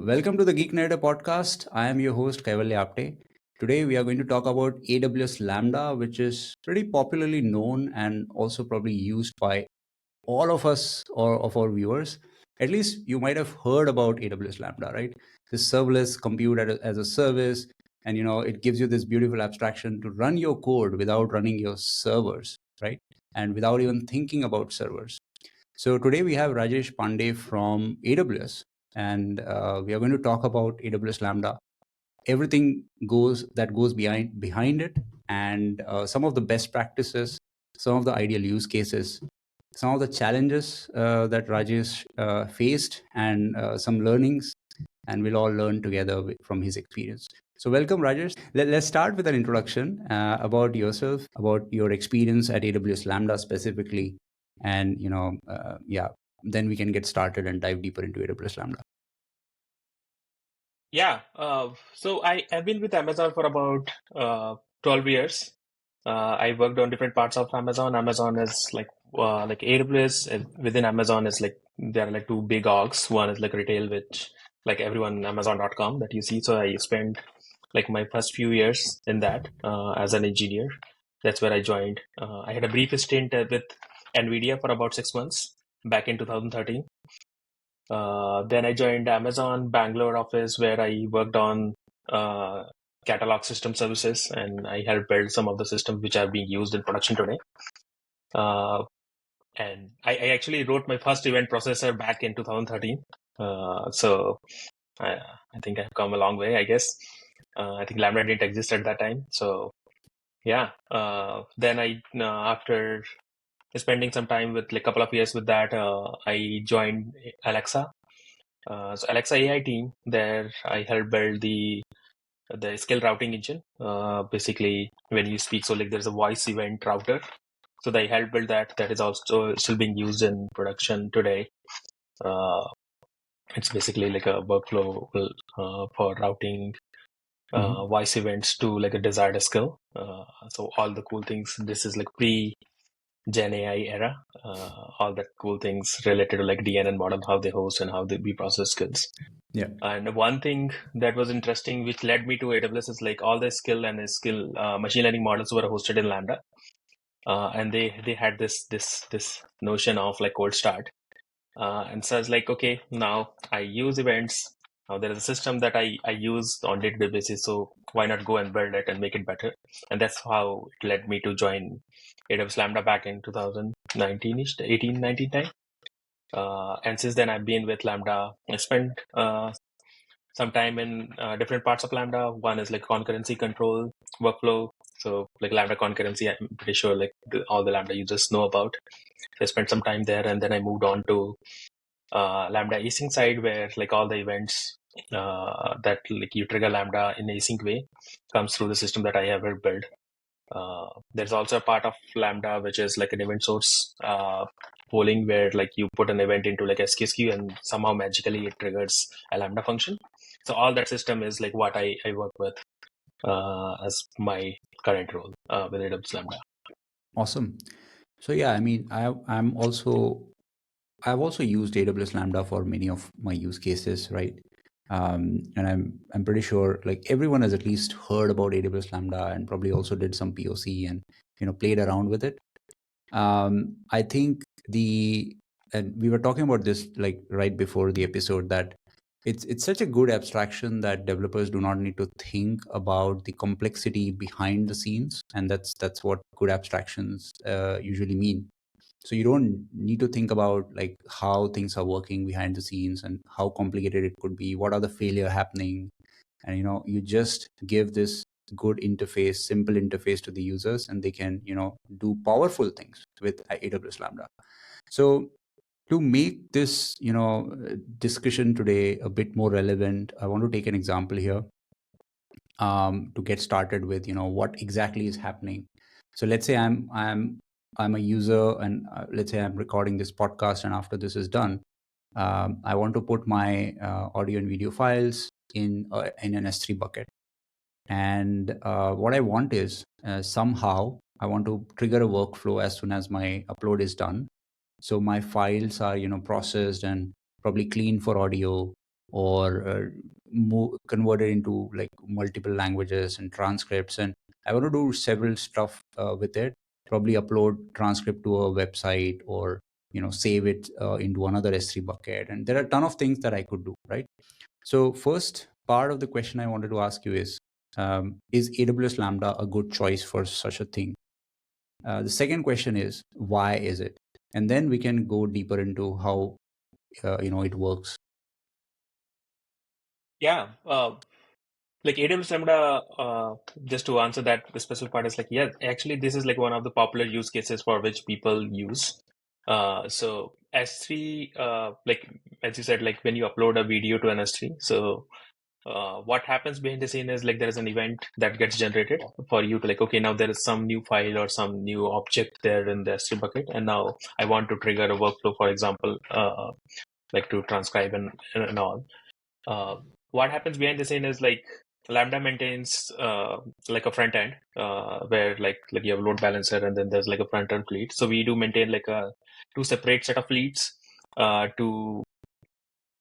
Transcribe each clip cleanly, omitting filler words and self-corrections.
Welcome to the Geek Nighter podcast. I am your host Kaivalya Apte. Today we are going to talk about AWS Lambda, which is pretty popularly known and also probably used by all of us or of our viewers. At least you might have heard about AWS Lambda, right? This serverless compute as a service, and it gives you this beautiful abstraction to run your code without running your servers, right? And without even thinking about servers. So today we have Rajesh Pandey from AWS, and we are going to talk about AWS Lambda, everything goes behind it, and some of the best practices, some of the ideal use cases, some of the challenges that Rajesh faced, and some learnings, and we'll all learn together from his experience. So welcome, Rajesh. Let's start with an introduction about yourself, about your experience at AWS Lambda specifically, and then we can get started and dive deeper into AWS Lambda. Yeah, so I've been with Amazon for about 12 years. I worked on different parts of Amazon. Amazon is like AWS within Amazon is like there are like two big orgs. One is like retail, which like everyone Amazon.com that you see. So I spent like my first few years in that as an engineer. That's where I joined. I had a brief stint with NVIDIA for about 6 months back in 2013. Then I joined Amazon Bangalore office where I worked on catalog system services, and I helped build some of the systems which are being used in production today. And I actually wrote my first event processor back in 2013. So I think I've come a long way, I guess. I think Lambda didn't exist at that time. So yeah, then after spending some time with like a couple of years with that, I joined Alexa. So Alexa AI team, there I helped build the skill routing engine. Basically, when you speak, so like there's a voice event router. So they helped build that. That is also still being used in production today. It's basically like a workflow for routing voice events to like a desired skill. So all the cool things. This is like pre-Gen AI era. All the cool things related to like DNN model, how they host and how we process skills. Yeah. And one thing that was interesting, which led me to AWS, is like all the skill machine learning models were hosted in Lambda, and they had this notion of like cold start. And so I was like, okay, now I use events. Now there is a system that I use on day-to-day basis, so why not go and build it and make it better? And that's how it led me to join AWS Lambda back in 2019-ish, 18, 19 time. And since then, I've been with Lambda. I spent some time in different parts of Lambda. One is like concurrency control workflow. So like Lambda concurrency, I'm pretty sure like all the Lambda users know about. So I spent some time there, and then I moved on to Lambda async side, where like all the events that like you trigger Lambda in async way comes through the system that I have built. There's also a part of Lambda which is like an event source polling, where like you put an event into like SQSQ and somehow magically it triggers a Lambda function. So all that system is like what I work with as my current role with AWS Lambda. Awesome. So yeah, I mean, I've also used AWS Lambda for many of my use cases, right? And I'm pretty sure like everyone has at least heard about AWS Lambda and probably also did some POC and played around with it. I think and we were talking about this like right before the episode, that it's such a good abstraction that developers do not need to think about the complexity behind the scenes, and that's what good abstractions usually mean. So you don't need to think about like how things are working behind the scenes and how complicated it could be, what are the failure happening, and you just give this good interface, simple interface to the users, and they can do powerful things with AWS Lambda. So to make this discussion today a bit more relevant, I want to take an example here to get started with what exactly is happening. So let's say I'm a user, and let's say I'm recording this podcast, and after this is done, I want to put my audio and video files in an S3 bucket. And what I want is somehow I want to trigger a workflow as soon as my upload is done. So my files are processed and probably clean for audio, or convert it into like multiple languages and transcripts, and I want to do several stuff with it, probably upload transcript to a website, or save it into another S3 bucket, and there are a ton of things that I could do, right? So first part of the question I wanted to ask you is AWS Lambda a good choice for such a thing? The second question is, why is it? And then we can go deeper into how it works. Yeah. Like AWS Lambda, just to answer that the specific part is like, yeah, actually this is like one of the popular use cases for which people use. So S3, like as you said, like when you upload a video to an S3, so what happens behind the scene is like there is an event that gets generated for you to like, okay, now there is some new file or some new object there in the S3 bucket, and now I want to trigger a workflow, for example, like to transcribe and all. Uh, what happens behind the scene is like Lambda maintains like a front end where like you have a load balancer and then there's like a front end fleet. So we do maintain like a two separate set of fleets to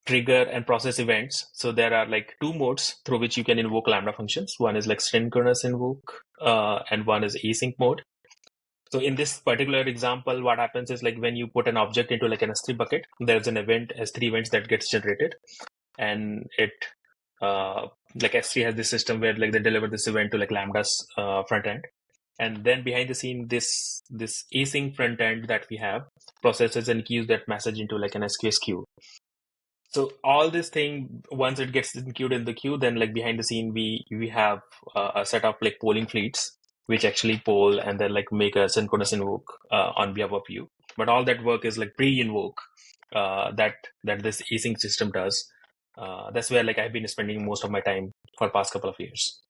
trigger and process events. So there are like two modes through which you can invoke Lambda functions. One is like synchronous invoke and one is async mode. So in this particular example, what happens is like when you put an object into like an S3 bucket, there's an event, S3 events that gets generated, and it like S3 has this system where like they deliver this event to like Lambda's front end, and then behind the scene, this async front end that we have processes and queues that message into like an SQS queue. So all this thing, once it gets queued in the queue, then like behind the scene, we have a set of like polling fleets which actually poll and then like make a synchronous invoke on behalf of you. But all that work is like pre-invoke that this async system does. That's where like I've been spending most of my time for the past couple of years.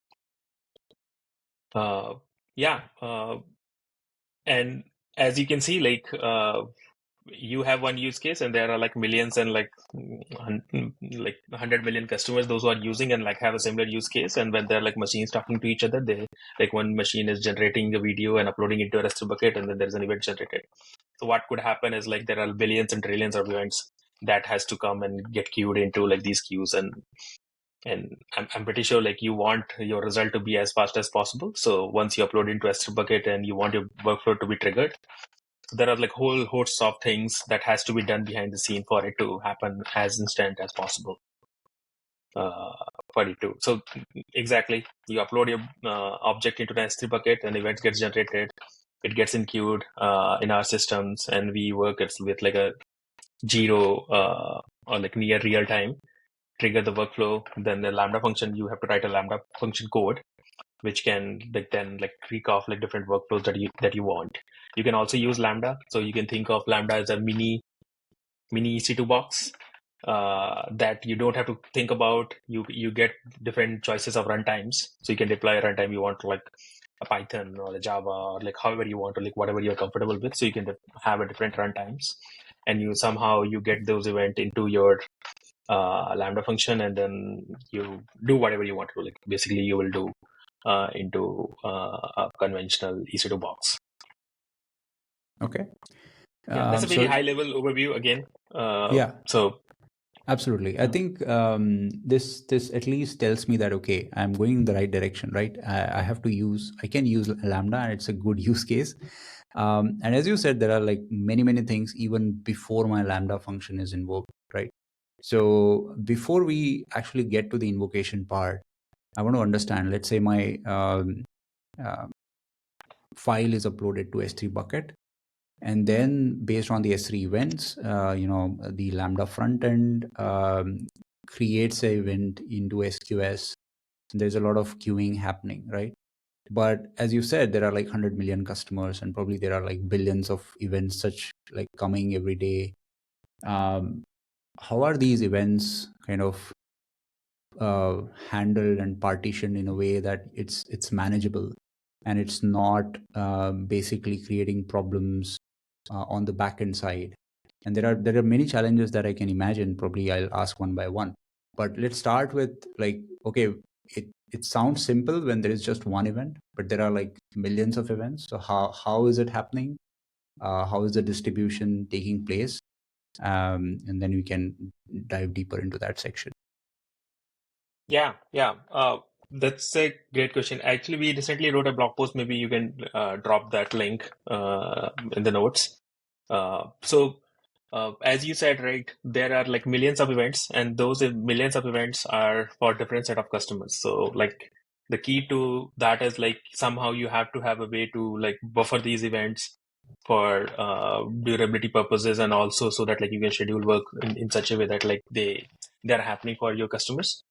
Yeah, and as you can see, like you have one use case and there are like millions and like like 100 million customers, those who are using and like have a similar use case, and when they're like machines talking to each other, they like one machine is generating a video and uploading it to a REST bucket, and then there's an event generated. So what could happen is like there are billions and trillions of events that has to come and get queued into like these queues, and I'm pretty sure like you want your result to be as fast as possible. So once you upload into S3 bucket and you want your workflow to be triggered, there are like whole hosts of things that has to be done behind the scene for it to happen as instant as possible. For it to so exactly, you upload your object into an S3 bucket, and event gets generated. It gets in queued in our systems, and we work with like a zero or like near real time. Trigger the workflow, then the Lambda function. You have to write a Lambda function code, which can like then like tweak off like different workflows that you want. You can also use Lambda, so you can think of Lambda as a mini EC2 box that you don't have to think about. You get different choices of runtimes, so you can deploy a runtime you want, like a Python or a Java or like however you want, or like whatever you're comfortable with. So you can have a different runtimes, and you somehow you get those events into your Lambda function, and then you do whatever you want to do. Like basically, you will do into a conventional EC2 box. Okay. Yeah, that's a very high level overview again. Yeah. So absolutely. I think this at least tells me that, okay, I'm going in the right direction, right? I can use Lambda, and it's a good use case. And as you said, there are like many things even before my Lambda function is invoked, right? So before we actually get to the invocation part, I want to understand, let's say my file is uploaded to S3 bucket. And then based on the S3 events, the Lambda front end creates an event into SQS. There's a lot of queuing happening, right? But as you said, there are like 100 million customers, and probably there are like billions of events such like coming every day. How are these events kind of handled and partitioned in a way that it's manageable, and it's not basically creating problems on the backend side? And there are many challenges that I can imagine. Probably I'll ask one by one. But let's start with like, okay, it sounds simple when there is just one event, but there are like millions of events. So how is it happening? How is the distribution taking place? And then we can dive deeper into that section. Yeah, yeah. That's a great question. Actually, we recently wrote a blog post. Maybe you can drop that link in the notes. As you said, right, there are like millions of events, and those millions of events are for different set of customers. So, like, the key to that is like somehow you have to have a way to like buffer these events for durability purposes, and also so that like you can schedule work in such a way that like they are happening for your customers.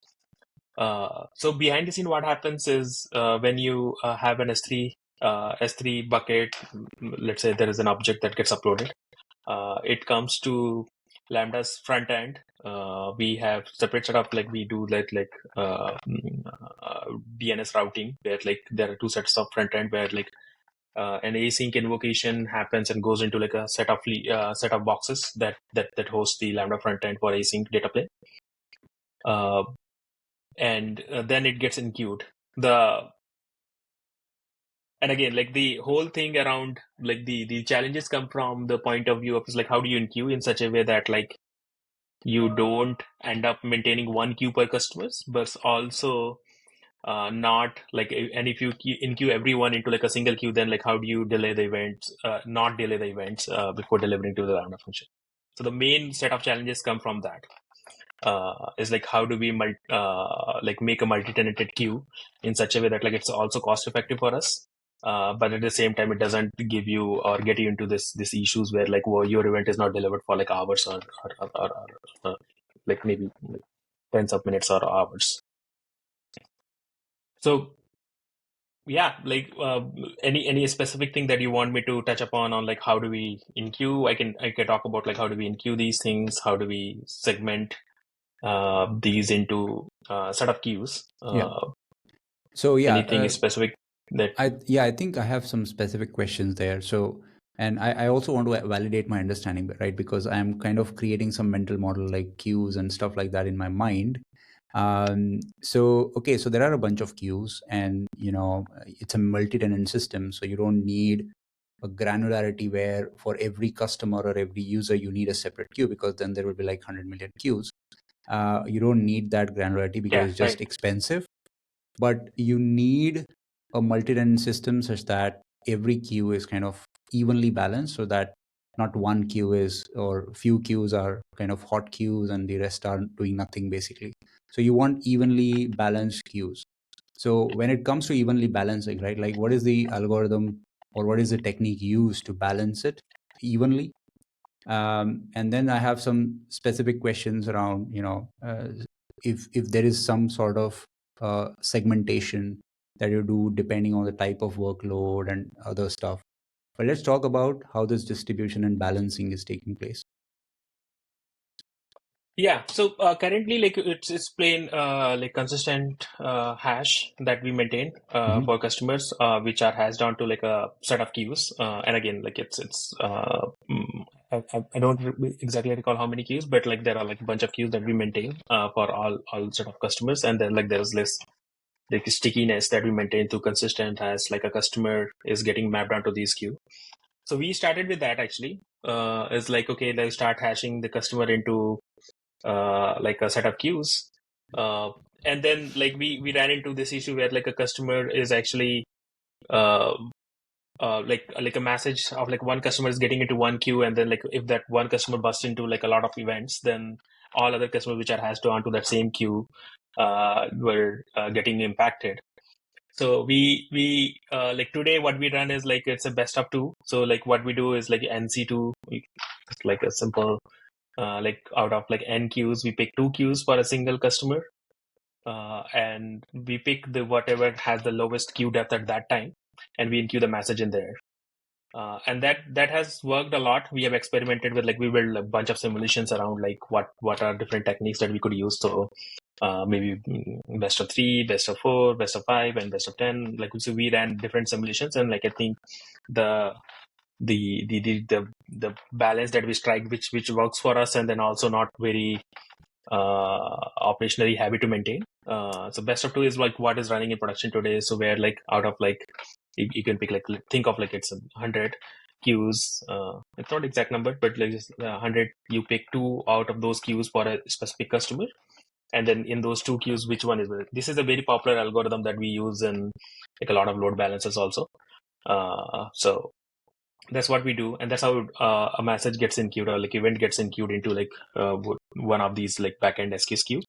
So behind the scene, what happens is when you have an S3 bucket, let's say there is an object that gets uploaded. It comes to Lambda's front end. We have separate set of like we do DNS routing where like there are two sets of front end where like an async invocation happens and goes into like a set of boxes that host the Lambda front end for async data plane. And then it gets enqueued. And again, like the whole thing around like the challenges come from the point of view of like how do you enqueue in such a way that like you don't end up maintaining one queue per customers, but also not like, and if you enqueue everyone into like a single queue, then like how do you delay the events, not delay the events before delivering to the Lambda function. So the main set of challenges come from that. Is like how do we like make a multi-tenanted queue in such a way that like it's also cost effective for us, but at the same time it doesn't give you or get you into this issues where like your event is not delivered for like hours or like maybe like tens of minutes or hours. So yeah, like any specific thing that you want me to touch upon on like how do we enqueue? I can talk about like how do we enqueue these things, how do we segment these into set of queues. Yeah. So yeah, Anything specific that? I think I have some specific questions there. So, and I also want to validate my understanding, right? Because I'm kind of creating some mental model like queues and stuff like that in my mind. So okay, so there are a bunch of queues, and it's a multi-tenant system, so you don't need a granularity where for every customer or every user you need a separate queue, because then there will be like 100 million queues. You don't need that granularity because Yeah, it's just right. expensive, but you need a multi-tenant system such that every queue is kind of evenly balanced, so that not one queue is, or few queues are kind of hot queues and the rest are doing nothing basically. So you want evenly balanced queues. So when it comes to evenly balancing, right, like what is the algorithm or what is the technique used to balance it evenly? And then I have some specific questions around, if there is some sort of segmentation that you do depending on the type of workload and other stuff. But let's talk about how this distribution and balancing is taking place. Yeah, so currently like it's plain like consistent hash that we maintain Mm-hmm. for customers, which are hashed down to like a set of queues. And again, like I don't exactly recall how many queues, but like there are like a bunch of queues that we maintain for all set of customers. And then like there's this like stickiness that we maintain through consistent as like a customer is getting mapped onto these queue. So we started with that actually. It's like, okay, let's start hashing the customer into like a set of queues. And then like we ran into this issue where like a customer is actually uh, like a message of like one customer is getting into one queue, and then like if that one customer busts into like a lot of events, then all other customers which are hashed onto that same queue were getting impacted. So we like today what we run is like it's a best of two. So like what we do is like NC2, it's like a simple like out of like n queues, we pick two queues for a single customer, and we pick the whatever has the lowest queue depth at that time, and we enqueue the message in there. And that has worked a lot. We have experimented with like we built a bunch of simulations around like what are different techniques that we could use. So maybe best of three, best of four, best of five, and best of 10. Like so, we ran different simulations, and like I think the the balance that we strike, which works for us, and then also not very operationally heavy to maintain. So best of two is like what is running in production today. So where like out of like you can pick like think of like it's 100 queues. It's not exact number, but like just 100. You pick two out of those queues for a specific customer, and then in those two queues, which one is better? This is a very popular algorithm that we use in like a lot of load balancers also. So that's what we do, and that's how a message gets in queued, or like event gets in queued into like one of these like backend SQS queue.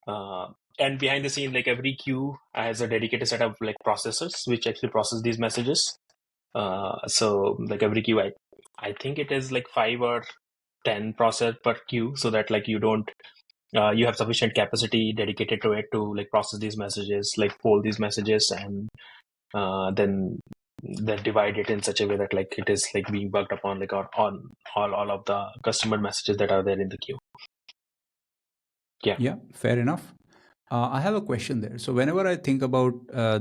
And behind the scene, like every queue has a dedicated set of like processors which actually process these messages. So like every queue, I think it is like 5 or 10 process per queue, so that like you don't you have sufficient capacity dedicated to it to like process these messages, like poll these messages, and then divide it in such a way that like it is like being worked upon like on all of the customer messages that are there in the queue. Yeah, fair enough. I have a question there. So whenever I think about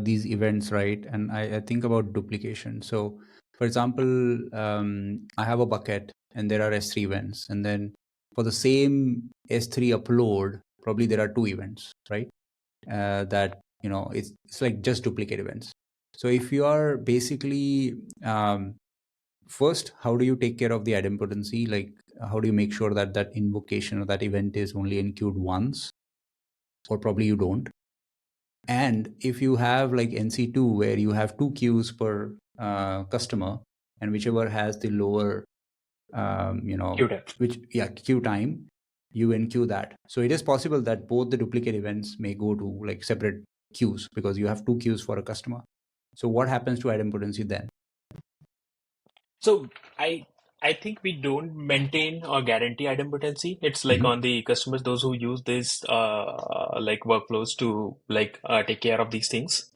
these events, right, and I think about duplication. So for example, I have a bucket and there are S3 events, and then for the same S3 upload, probably there are two events, right? That, you know, it's like just duplicate events. So if you are basically first, how do you take care of the idempotency? Like, how do you make sure that that invocation or that event is only enqueued once, or probably you don't? And if you have like NC2, where you have two queues per customer, and whichever has the lower, Queue time. queue time, you enqueue that. So it is possible that both the duplicate events may go to like separate queues because you have two queues for a customer. So what happens to idempotency then? So I think we don't maintain or guarantee idempotency. It's like on the customers, those who use this like workflows to like take care of these things.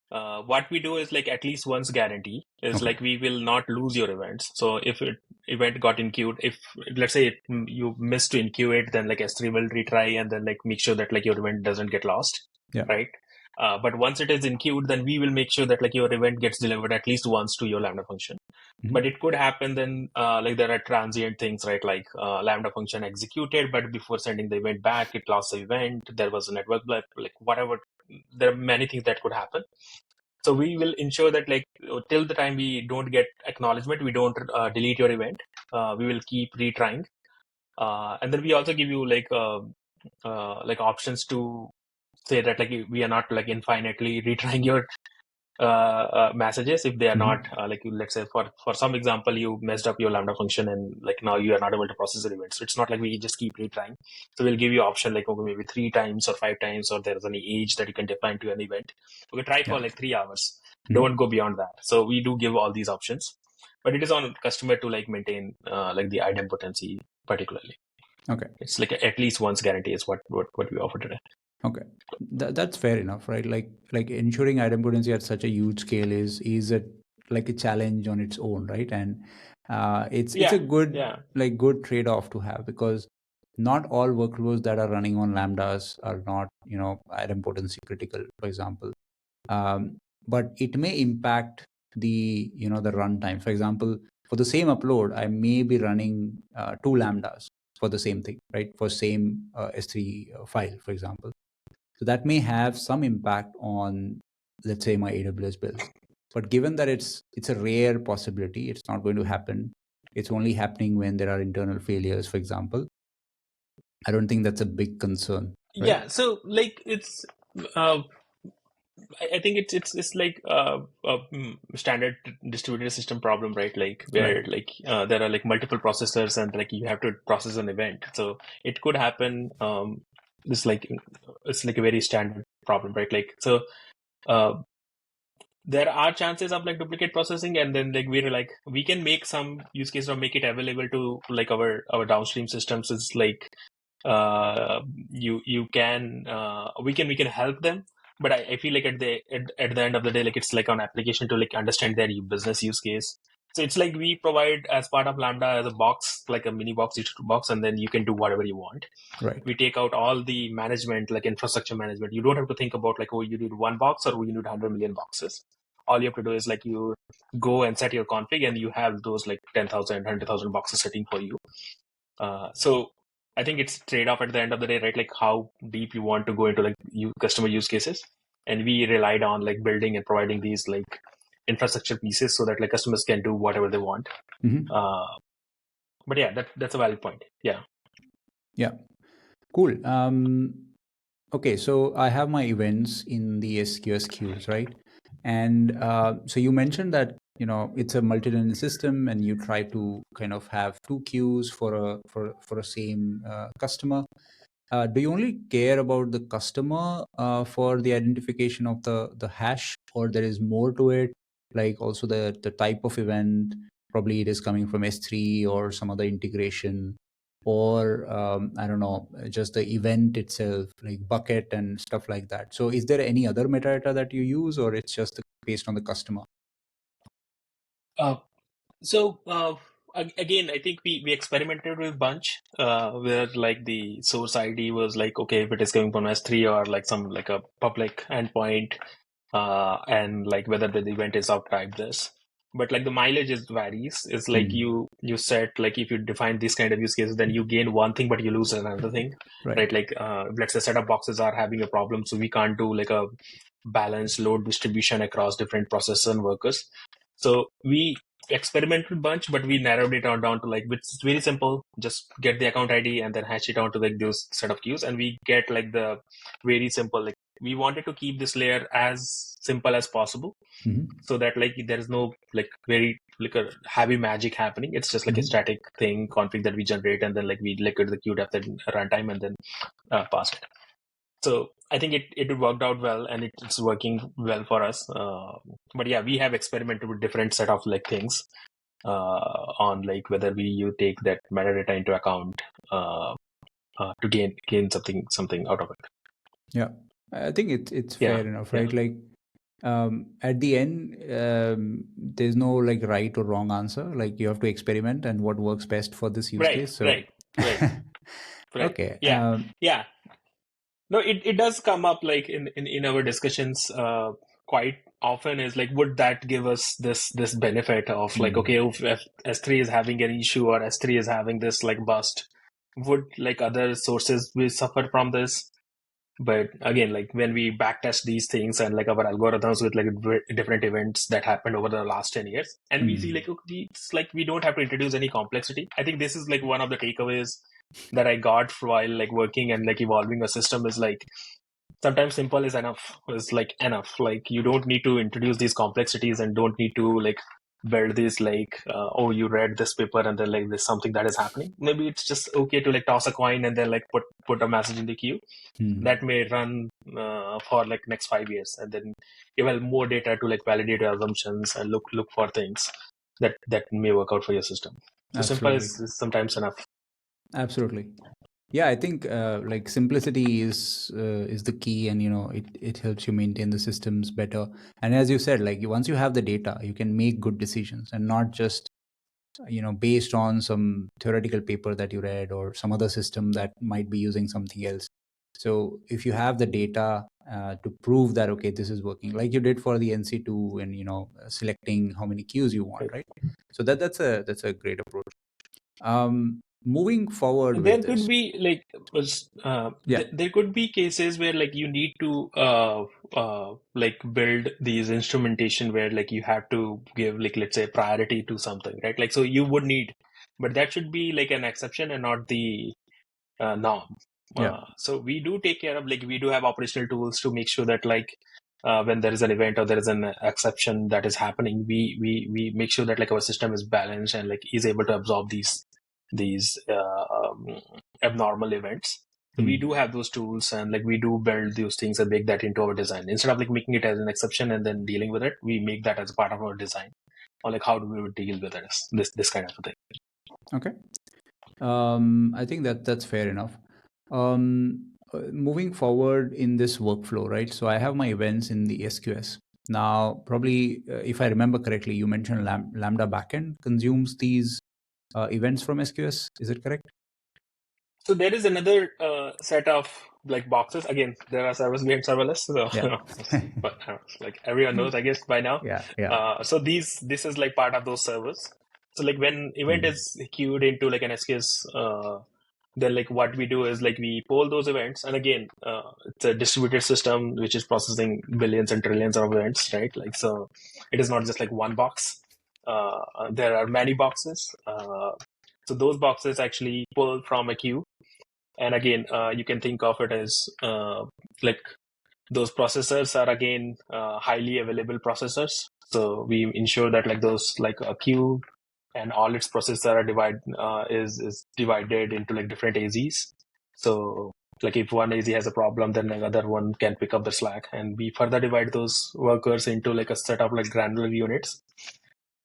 What we do is like at least once guarantee is like we will not lose your events. So if event got enqueued, if let's say you missed to enqueue it, then like S3 will retry and then like make sure that like your event doesn't get lost, right? But once it is enqueued, then we will make sure that like your event gets delivered at least once to your Lambda function. But it could happen then like there are transient things, right? Like Lambda function executed, but before sending the event back, it lost the event. There was a network block, like whatever. There are many things that could happen. So we will ensure that like till the time we don't get acknowledgement, we don't delete your event. We will keep retrying. And then we also give you like options to say that like we are not like infinitely retrying your messages if they are not like let's say for some example you messed up your Lambda function and like now you are not able to process the event. So it's not like we just keep retrying. So we'll give you option like okay, maybe 3 times or 5 times, or there's any age that you can define to an event. Okay, try for like 3 hours. Don't go beyond that. So we do give all these options, but it is on customer to like maintain like the idempotency particularly. Okay, it's like at least once guarantee is what we offer today. Okay, that's fair enough, right? Like ensuring idempotency at such a huge scale is a like a challenge on its own, right? And it's a good like good trade-off to have, because not all workloads that are running on Lambdas are not, you know, idempotency critical, for example. But it may impact the, you know, the runtime. For example, for the same upload, I may be running two Lambdas for the same thing, right? For same S3 file, for example. So that may have some impact on, let's say, my AWS bill. But given that it's a rare possibility, it's not going to happen. It's only happening when there are internal failures, for example. I don't think that's a big concern. Right? Yeah. So like it's. I think it's like standard distributed system problem, right? Like where like there are like multiple processors and like you have to process an event. So it could happen. It's like a very standard problem, right? Like so. There are chances of like duplicate processing, and then like we can make some use case or make it available to like our downstream systems. Is like you can we can help them, but I feel like at the end of the day, like it's like an application to like understand their business use case. So it's like we provide as part of Lambda as a box, like a mini box, box, and then you can do whatever you want. Right. We take out all the management, like infrastructure management. You don't have to think about like, oh, you need one box or you need 100 million boxes. All you have to do is like you go and set your config, and you have those like 10,000, 100,000 boxes sitting for you. So I think it's trade-off at the end of the day, right? Like how deep you want to go into like customer use cases. And we relied on like building and providing these like infrastructure pieces so that like customers can do whatever they want. But yeah, that's a valid point. Yeah. Yeah. Cool. Okay, so I have my events in the SQS queues, right? And so you mentioned that it's a multi-tenant system, and you try to kind of have two queues for a same customer. Do you only care about the customer for the identification of the hash, or there is more to it, like also the type of event? Probably it is coming from S3 or some other integration, or I don't know, just the event itself, like bucket and stuff like that. So, is there any other metadata that you use, or it's just based on the customer? Uh, So again, I think we experimented with bunch where like the source ID was like, okay, if it is coming from S3 or like some like a public endpoint, and like whether the event is of type this. But like the mileage is varies. It's like Hmm. you set like if you define this kind of use cases, then you gain one thing but you lose another thing, Right. right? Like let's say setup boxes are having a problem, so we can't do like a balanced load distribution across different processors and workers. So we experimented bunch, but we narrowed it down to like it's very simple. Just get the account ID and then hash it out to like those set of queues, and we get like the very simple. Like we wanted to keep this layer as simple as possible, Hmm. so that like there is no like very like a heavy magic happening. It's just like a Hmm. static thing config that we generate, and then like we look at the queue depth at runtime and then pass it. So I think it worked out well, and it's working well for us. But yeah, we have experimented with different set of like things on like whether you take that metadata into account to gain something out of it. Yeah, I think it's Yeah, fair enough, yeah, right? Like at the end, there's no like right or wrong answer. Like you have to experiment and what works best for this use right, case. So, right, right, right. okay. Yeah, yeah. No, it does come up like in our discussions quite often is like, would that give us this benefit of like, okay, Mm, if S3 is having an issue or S3 is having this like bust, would like other sources will suffer from this? But again, like when we backtest these things and like our algorithms with like different events that happened over the last 10 years, and we see mm, like, okay, it's like we don't have to introduce any complexity. I think this is like one of the takeaways that I got while like working and like evolving a system is like sometimes simple is enough, is like enough. Like you don't need to introduce these complexities and don't need to like build this like oh, you read this paper and then like there's something that is happening. Maybe it's just okay to like toss a coin and then like put a message in the queue mm. that may run for like next 5 years, and then you have more data to like validate your assumptions and look for things that may work out for your system. So simple Absolutely. is sometimes enough. Absolutely. Yeah, I think like simplicity is the key, and it helps you maintain the systems better. And as you said, like once you have the data, you can make good decisions, and not just based on some theoretical paper that you read or some other system that might be using something else. So if you have the data to prove that okay, this is working, like you did for the NC2, and selecting how many queues you want, Right. right? So that's a great approach. Moving forward with There could this. be like Yeah. there could be cases where like you need to like build these instrumentation where like you have to give like let's say priority to something, right? Like so you would need, but that should be like an exception and not the norm. Yeah. So we do take care of like we do have operational tools to make sure that like when there is an event or there is an exception that is happening, we make sure that like our system is balanced and like is able to absorb these abnormal events. So we do Hmm. have those tools and like we do build those things and make that into our design. Instead of like making it as an exception and then dealing with it, we make that as a part of our design. Or like how do we deal with it? This kind of a thing. Okay. I think that's fair enough. Moving forward in this workflow, right? So I have my events in the SQS. Now, probably, if I remember correctly, you mentioned Lambda backend consumes these events from SQS. Is it correct? So there is another set of like boxes. Again, there are servers behind serverless, so Yeah. but like everyone knows, I guess by now. Yeah. Yeah. So this is like part of those servers. So like when event Mm. is queued into like an SKS, then like what we do is like we poll those events, and again, it's a distributed system which is processing billions and trillions of events, right? Like so, it is not just like one box. There are many boxes. So those boxes actually pull from a queue And again, you can think of it as like those processors are again highly available processors. So we ensure that like those like a queue and all its processors are is divided into like different AZs. So like if one AZ has a problem, then another one can pick up the slack, and we further divide those workers into like a set of like granular units.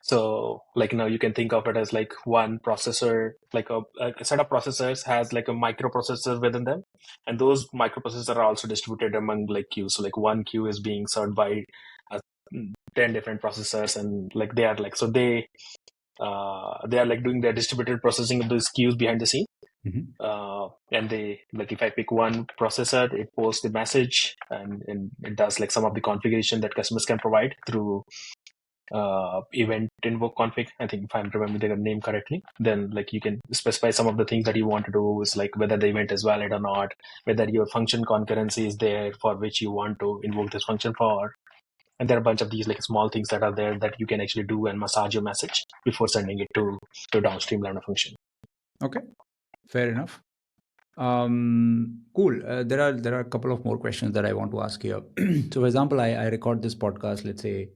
So like now you can think of it as like one processor, like a set of processors has like a microprocessor within them. And those microprocessors are also distributed among like queues. So like one queue is being served by 10 different processors, and like they are like, so they are like doing their distributed processing of those queues behind the scene. And they like, if I pick one processor, it posts the message, and it does like some of the configuration that customers can provide through event invoke config. I think if I'm remembering the name correctly, then like you can specify some of the things that you want to do, is like whether the event is valid or not, whether your function concurrency is there for which you want to invoke this function for. And there are a bunch of these like small things that are there that you can actually do and massage your message before sending it to downstream Lambda function. Okay, fair enough. Cool. There are a couple of more questions that I want to ask here. So, for example, I record this podcast, let's say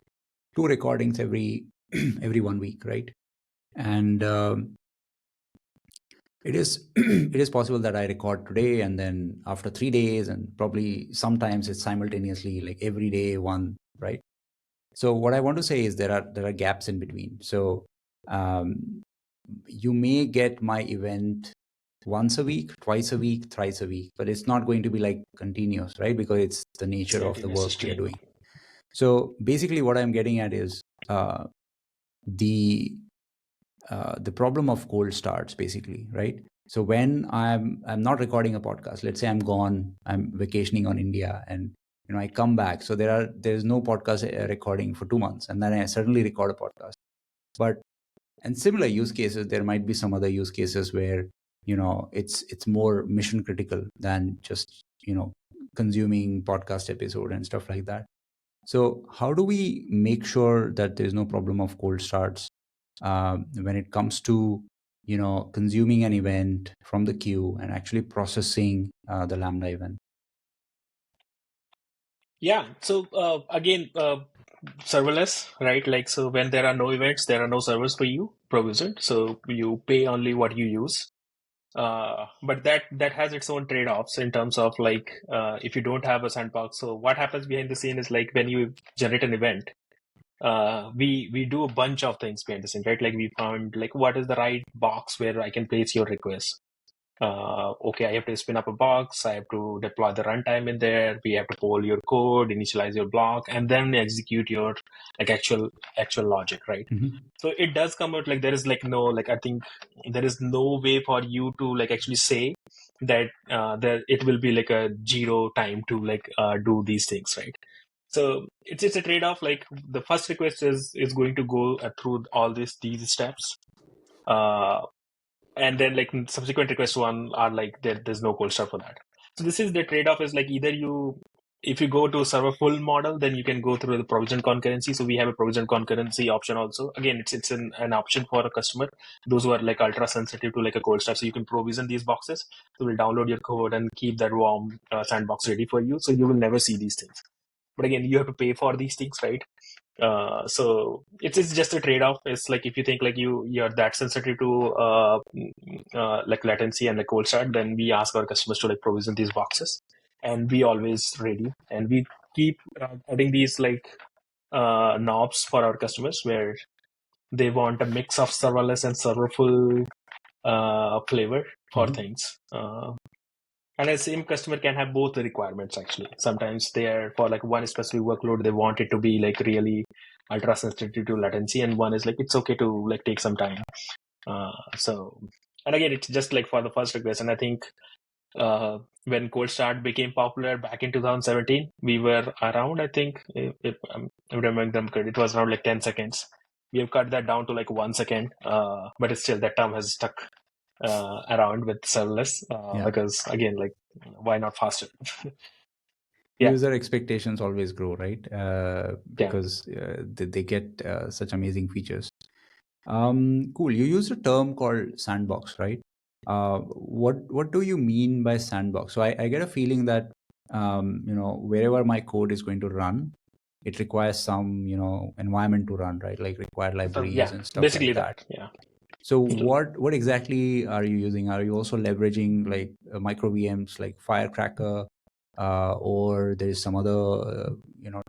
2 recordings every 1 week, right? And it is it is possible that I record today, and then after 3 days, and probably sometimes it's simultaneously, like every day one, right? So what I want to say is there are gaps in between. So you may get my event once a week, twice a week, thrice a week, but it's not going to be like continuous, right? Because it's the nature of the work we are doing. So basically what I'm getting at is the problem of cold starts, basically, right? So when I'm not recording a podcast, let's say I'm gone, I'm vacationing on India, and I come back. So there's no podcast recording for 2 months, and then I suddenly record a podcast. But and similar use cases, there might be some other use cases where it's more mission critical than just consuming podcast episode and stuff like that. So how do we make sure that there's no problem of cold starts when it comes to consuming an event from the queue and actually processing the Lambda event? Yeah. So again, serverless, right? Like, so when there are no events, there are no servers for you provisioned. So you pay only what you use. But that has its own trade-offs in terms of like if you don't have a sandbox. So what happens behind the scene is like when you generate an event, we do a bunch of things behind the scene, right? Like we found like what is the right box where I can place your request. Okay, I have to spin up a box. I have to deploy the runtime in there. We have to poll your code, initialize your block, and then execute your like actual logic, right? Mm-hmm. So it does come out like there is like no, like I think there is no way for you to like actually say that there it will be like a zero time to like do these things, right? So it's a trade-off. Like the first request is going to go through all these steps. And then like subsequent request one are like there's no cold start for that. So this is the trade-off, is like either if you go to server full model, then you can go through the provision concurrency. So we have a provision concurrency option also. Again, it's an option for a customer, those who are like ultra sensitive to like a cold start. So you can provision these boxes. So we'll download your code and keep that warm sandbox ready for you. So you will never see these things. But again, you have to pay for these things, right? So it's just a trade-off. It's like if you think like you're that sensitive to like latency and like cold start, then we ask our customers to like provision these boxes, and we always ready, and we keep adding these like knobs for our customers where they want a mix of serverless and serverful flavor for things. And a same customer can have both the requirements actually. Sometimes they are for like one specific workload, they want it to be like really ultra sensitive to latency, and one is like it's okay to like take some time. So, and again, it's just like for the first request. And I think when cold start became popular back in 2017, we were around, I think, if I'm remembering them correct, it was around like 10 seconds. We have cut that down to like 1 second, but it's still that term has stuck around with serverless because again, like why not faster? Yeah. User expectations always grow, right? Because they get such amazing features. Cool. You used a term called sandbox, right? What do you mean by sandbox? So I get a feeling that wherever my code is going to run, it requires some environment to run, right? Like required So libraries yeah, and stuff like basically that. that. Yeah. So what exactly are you using? Are you also leveraging like micro VMs like Firecracker, or there's some other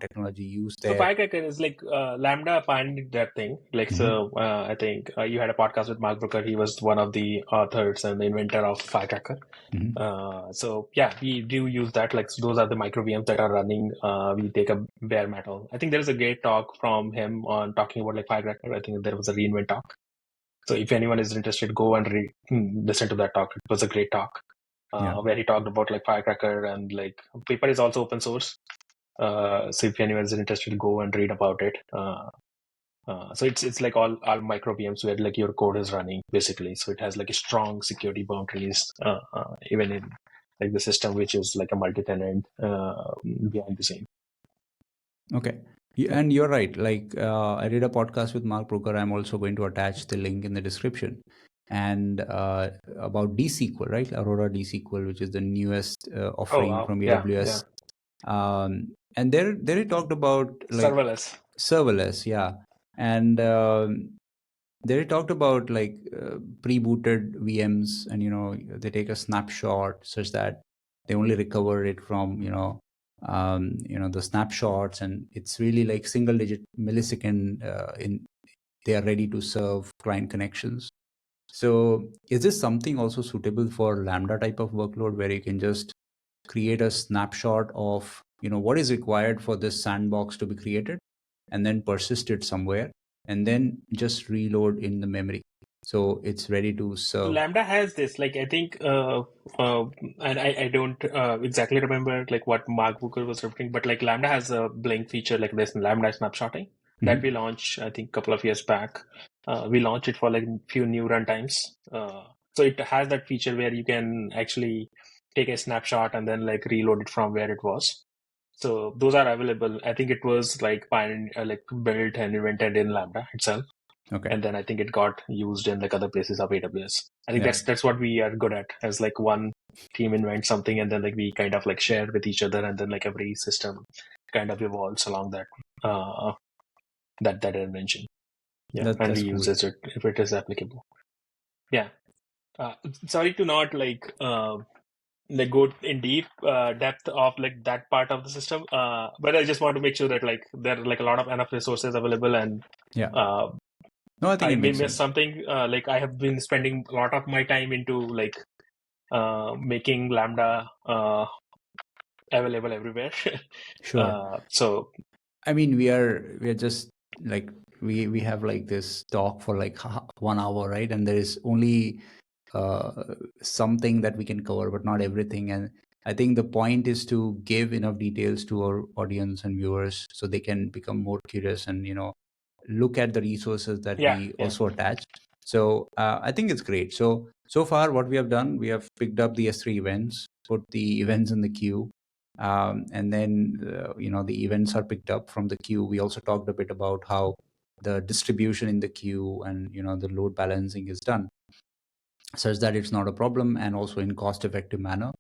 technology used So there? Firecracker is like Lambda pioneered that thing. Like Hmm. so, I think you had a podcast with Mark Brooker. He was one of the authors and the inventor of Firecracker. Hmm. So yeah, we do use that. Like so those are the micro VMs that are running. We take a bare metal. I think there is a great talk from him on talking about like Firecracker. I think there was a reinvent talk. So if anyone is interested, go and listen to that talk. It was a great talk Yeah. where he talked about like Firecracker and like paper is also open source. So if anyone is interested, go and read about it. So it's like all micro VMs where like your code is running basically. So it has like a strong security boundaries even in like the system which is like a multi-tenant behind the scene. Okay. And you're right. Like I did a podcast with Mark Brooker. I'm also going to attach the link in the description. And about DSQL, right? Aurora DSQL, which is the newest Oh offering wow, from yeah, yeah. AWS. And there it talked about like Serverless. serverless, yeah. And there it talked about like pre-booted VMs, and they take a snapshot such that they only recover it from the snapshots, and it's really like single digit millisecond in they are ready to serve client connections. So is this something also suitable for Lambda type of workload where you can just create a snapshot of what is required for this sandbox to be created, and then persist it somewhere, and then just reload in the memory so it's ready to So serve? Lambda has this, like I think, and I don't exactly remember like what Mark Booker was referring, but like Lambda has a Blink feature like this Lambda snapshotting that we Mhm. launched, I think, a couple of years back. We launched it for like few new runtimes. So it has that feature where you can actually take a snapshot and then like reload it from where it was. So those are available. I think it was like like built and invented in Lambda itself, Okay. and then I think it got used in like other places of AWS. I think Yeah, that's what we are good at, as like one team invents something and then like we kind of like share with each other, and then like every system kind of evolves along uh that invention. Yeah, and that's cool. reuses it if it is applicable. Yeah. Uh, Sorry to not like go in deep depth of like that part of the system, but I just want to make sure that like there are like a lot of enough resources available, and Yeah. uh, No, I think I it may makes miss sense. something. Like I have been spending a lot of my time into like making Lambda available everywhere. Sure. So I mean, we are just like we have like this talk for like 1 hour, right? And there is only something that we can cover, but not everything. And I think the point is to give enough details to our audience and viewers so they can become more curious and look at the resources that yeah, we yeah. also attached. So I think it's great. So far, what we have done, we have picked up the S3 events, put the events in the queue, and then the events are picked up from the queue. We also talked a bit about how the distribution in the queue and the load balancing is done such that it's not a problem, and also in cost effective manner.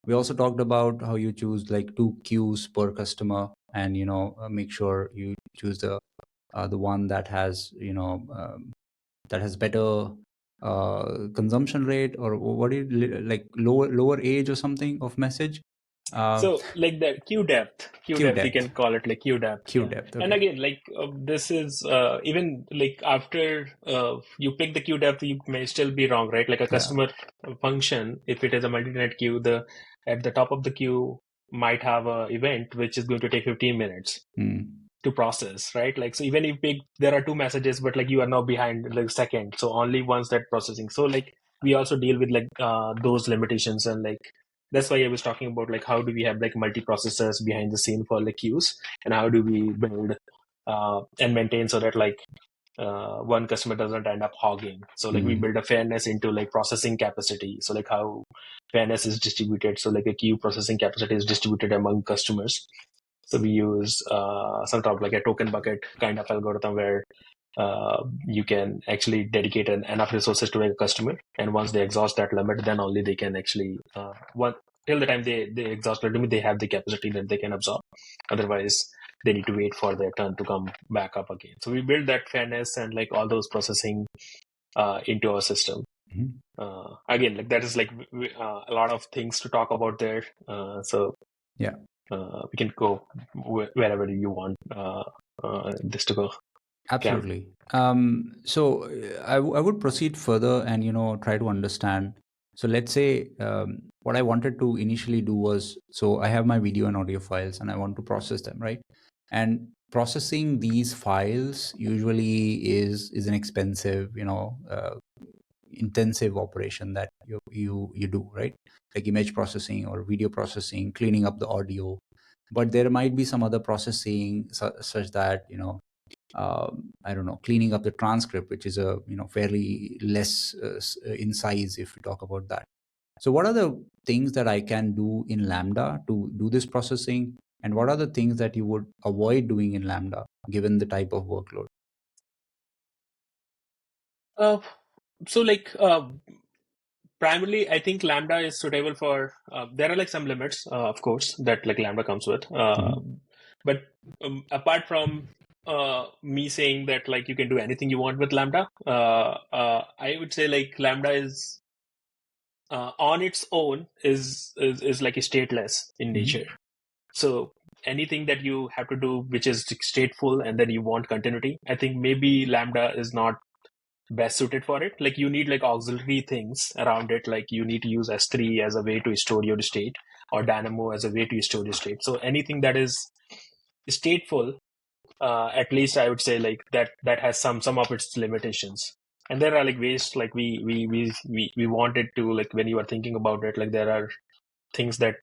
We also talked about how you choose like 2 queues per customer, and make sure you choose the one that has that has better consumption rate, or what do you like, lower age or something of message. um, So like the queue queue depth, you depth. can call it like queue depth. Queue Yeah. depth, And okay. again, like this is even like after you pick the queue depth, you may still be wrong, right? Like a Yeah. customer function, if it is a multi-tenant queue, the at the top of the queue might have a event which is going to take 15 minutes Mm. to process, right? Like, so even if there are two messages, but like you are now behind like second, so only once that processing. So like we also deal with like those limitations, and like that's why I was talking about like how do we have like multi-processors behind the scene for like queues, and how do we build and maintain so that like one customer doesn't end up hogging. So like we Mm. build a fairness into like processing capacity. So like how fairness is distributed. So like a queue processing capacity is distributed among customers. So we use some sort of like a token bucket kind of algorithm where you can actually dedicate enough resources to a customer, and once they exhaust that limit, then only they can actually till the time they exhaust the limit, they have the capacity that they can absorb. Otherwise, they need to wait for their turn to come back up again. So we build that fairness and like all those processing into our system. Again, like that is like a lot of things to talk about there. So yeah, we can go wherever you want this to go. absolutely. So I would proceed further and try to understand. So let's say what I wanted to initially do was, so I have my video and audio files and I want to process them, right? And processing these files usually is an expensive, intensive operation that you do, right? Like image processing or video processing, cleaning up the audio. But there might be some other processing such that I don't know, cleaning up the transcript, which is a fairly less in size if we talk about that. So what are the things that I can do in Lambda to do this processing, and what are the things that you would avoid doing in Lambda given the type of workload? So like primarily, I think Lambda is suitable for. There are like some limits, of course, that like Lambda comes with. But apart from me saying that like you can do anything you want with Lambda, I would say like Lambda is on its own is like a stateless in nature. So anything that you have to do which is stateful and then you want continuity, I think maybe Lambda is not best suited for it. Like you need like auxiliary things around it. Like you need to use S3 as a way to store your state, or Dynamo as a way to store your state. So anything that is stateful, at least I would say like that has some of its limitations. And there are like ways like we wanted to, like when you are thinking about it, like there are things that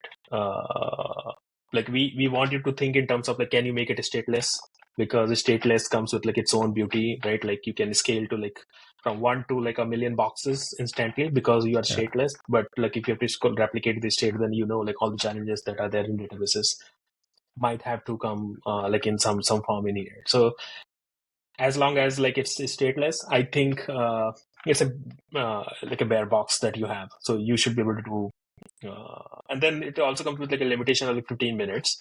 like we want you to think in terms of like, can you make it stateless? Because stateless comes with like its own beauty, right? Like you can scale to like from 1 to like a million boxes instantly because you are Yeah. stateless. But like if you have to replicate the state, then like all the challenges that are there in databases might have to come like in some form in here. So as long as like it's stateless, I think it's a like a bare box that you have. So you should be able to do. And then it also comes with like a limitation of like 15 minutes.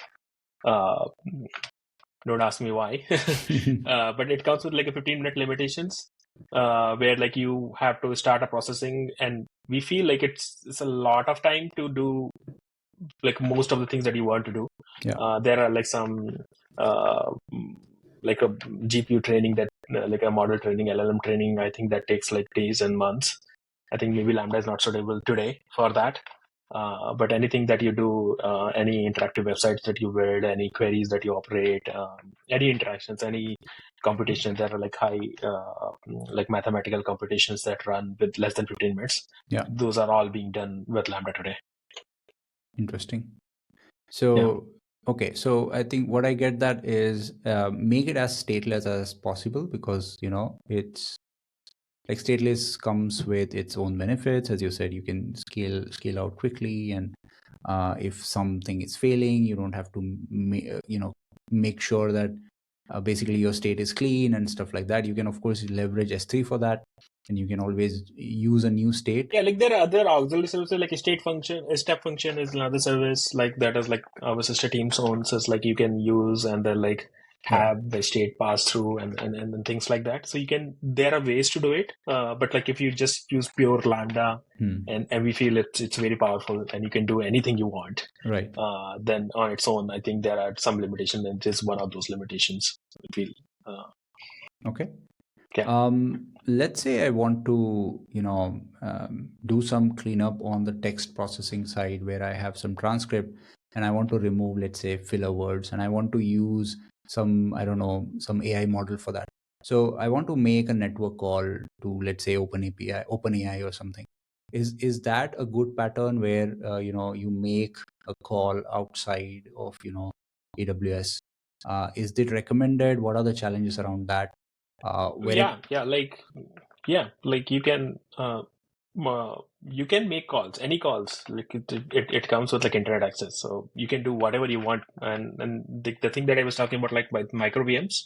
Don't ask me why, but it comes with like a 15-minute limitations where like you have to start a processing, and we feel like it's a lot of time to do like most of the things that you want to do. Yeah. There are like some like a GPU training that like a model training, LLM training. I think that takes like days and months. I think maybe Lambda is not suitable today for that. But anything that you do, any interactive websites that you build, any queries that you operate, any interactions, any computations that are like high, like mathematical computations that run with less than 15 minutes, Yeah. those are all being done with Lambda today. Interesting. So, okay. So I think what I get that is make it as stateless as possible, because, it's like stateless comes with its own benefits. As you said, you can scale out quickly. And if something is failing, you don't have to, make sure that basically your state is clean and stuff like that. You can, of course, leverage S3 for that, and you can always use a new state. Yeah, like there are other auxiliary services like a state function, a step function is another service like that is like our sister team's own. So it's like you can use and then like have the state pass through and things like that. So there are ways to do it. But like if you just use pure Lambda and we feel it's very powerful and you can do anything you want. Right. Then on its own, I think there are some limitations, and this is one of those limitations. I feel. Okay. Yeah. Let's say I want to, do some cleanup on the text processing side where I have some transcript and I want to remove, let's say, filler words, and I want to use some, I don't know, some AI model for that. So I want to make a network call to, let's say, OpenAI or something. Is that a good pattern where, you make a call outside of, AWS? Is it recommended? What are the challenges around that? Like you can make calls, any calls. Like it comes with like internet access, so you can do whatever you want. And the thing that I was talking about, like by Micro-VMs,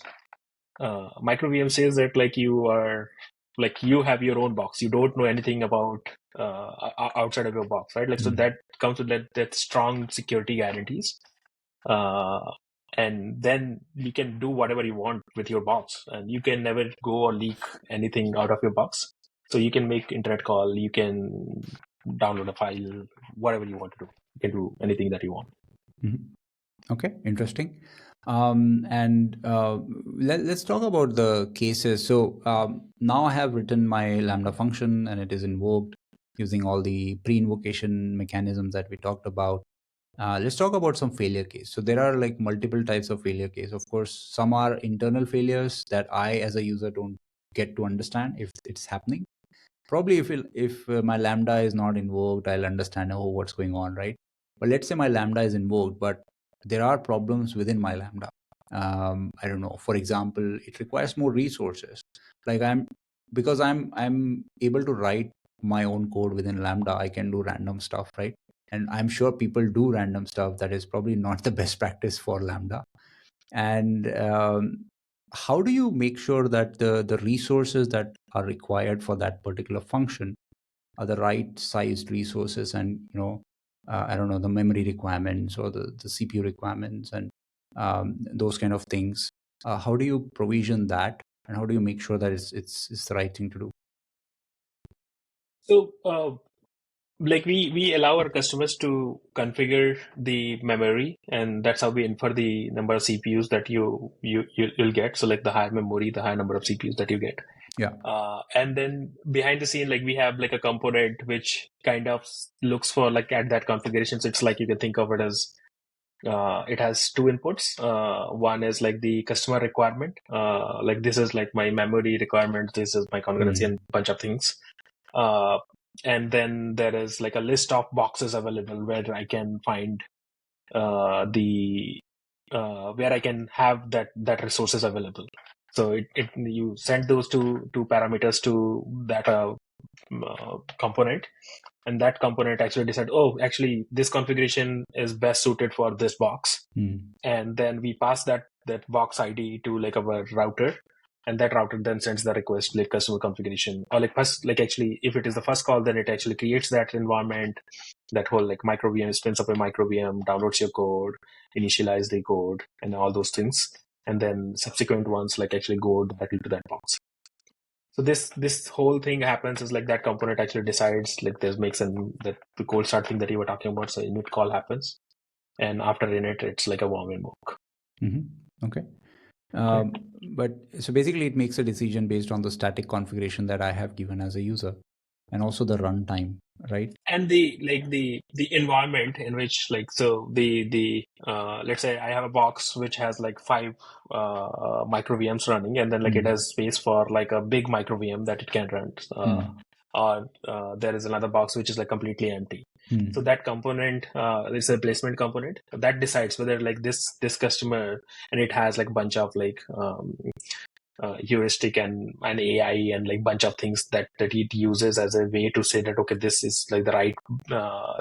Micro-VM says that like you have your own box. You don't know anything about outside of your box, right? Like so that comes with that strong security guarantees. And then you can do whatever you want with your box, and you can never go or leak anything out of your box. So you can make internet call, you can download a file, whatever you want to do. You can do anything that you want. Okay, interesting. And let's talk about the cases. So now I have written my Lambda function and it is invoked using all the pre-invocation mechanisms that we talked about. Let's talk about some failure case. So there are like multiple types of failure case. Of course, some are internal failures that I as a user don't get to understand if it's happening. Probably if my Lambda is not invoked, I'll understand, oh, what's going on, right? But let's say my Lambda is invoked, but there are problems within my Lambda. I don't know. For example, it requires more resources. Like because I'm able to write my own code within Lambda, I can do random stuff, right? And I'm sure people do random stuff that is probably not the best practice for Lambda. And how do you make sure that the resources that are required for that particular function are the right sized resources, and I don't know, the memory requirements or the CPU requirements and those kind of things? How do you provision that, and how do you make sure that it's the right thing to do? So like we allow our customers to configure the memory, and that's how we infer the number of CPUs that you'll get. So like the higher memory, the higher number of CPUs that you get. Yeah. And then behind the scene, like we have like a component which kind of looks for like at that configuration. So it's like you can think of it as it has two inputs. One is like the customer requirement. Like this is like my memory requirement. This is my concurrency and bunch of things. And then there is like a list of boxes available where I can find where I can have that resources available. So you send those two parameters to that component, and that component actually decide, oh, actually this configuration is best suited for this box. And then we pass that box ID to like our router, and that router then sends the request like customer configuration, or like first, like actually if it is the first call, then it actually creates that environment, that whole like micro-VM, spins up a micro-VM, downloads your code, initialize the code and all those things, and then subsequent ones like actually go directly to that box. So this whole thing happens is like that component actually decides, like this makes that the cold start thing that you were talking about. So init call happens, and after init, it's like a warm invoke. Okay. But so basically it makes a decision based on the static configuration that I have given as a user, and also the runtime, right? And the environment in which, like, so the let's say I have a box which has like 5 micro VMs running, and then like it has space for like a big micro VM that it can run, or there is another box which is like completely empty. So that component is a placement component that decides whether like this customer, and it has like a bunch of like heuristic and AI and like bunch of things that it uses as a way to say that, okay, this is like the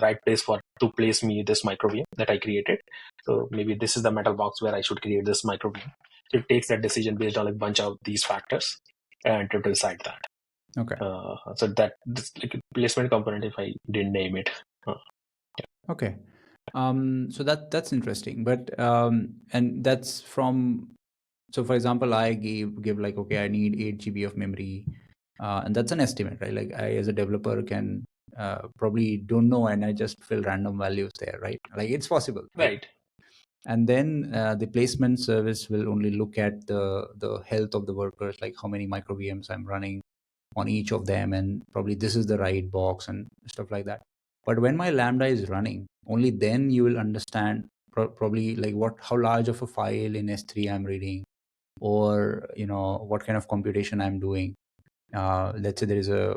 right place to place me this micro VM that I created. So maybe this is the metal box where I should create this micro VM. So it takes that decision based on like bunch of these factors and to decide that. Okay. So that this like placement component, if I didn't name it. Okay. So that's interesting, but and that's from. So for example, I give like, okay, I need 8 GB of memory, and that's an estimate, right? Like I as a developer can probably don't know, and I just fill random values there, right? Like it's possible, right? And then the placement service will only look at the health of the workers, like how many micro VMs I'm running on each of them, and probably this is the right box and stuff like that. But when my Lambda is running, only then you will understand probably like how large of a file in S3 I'm reading, or what kind of computation I'm doing. Let's say there is a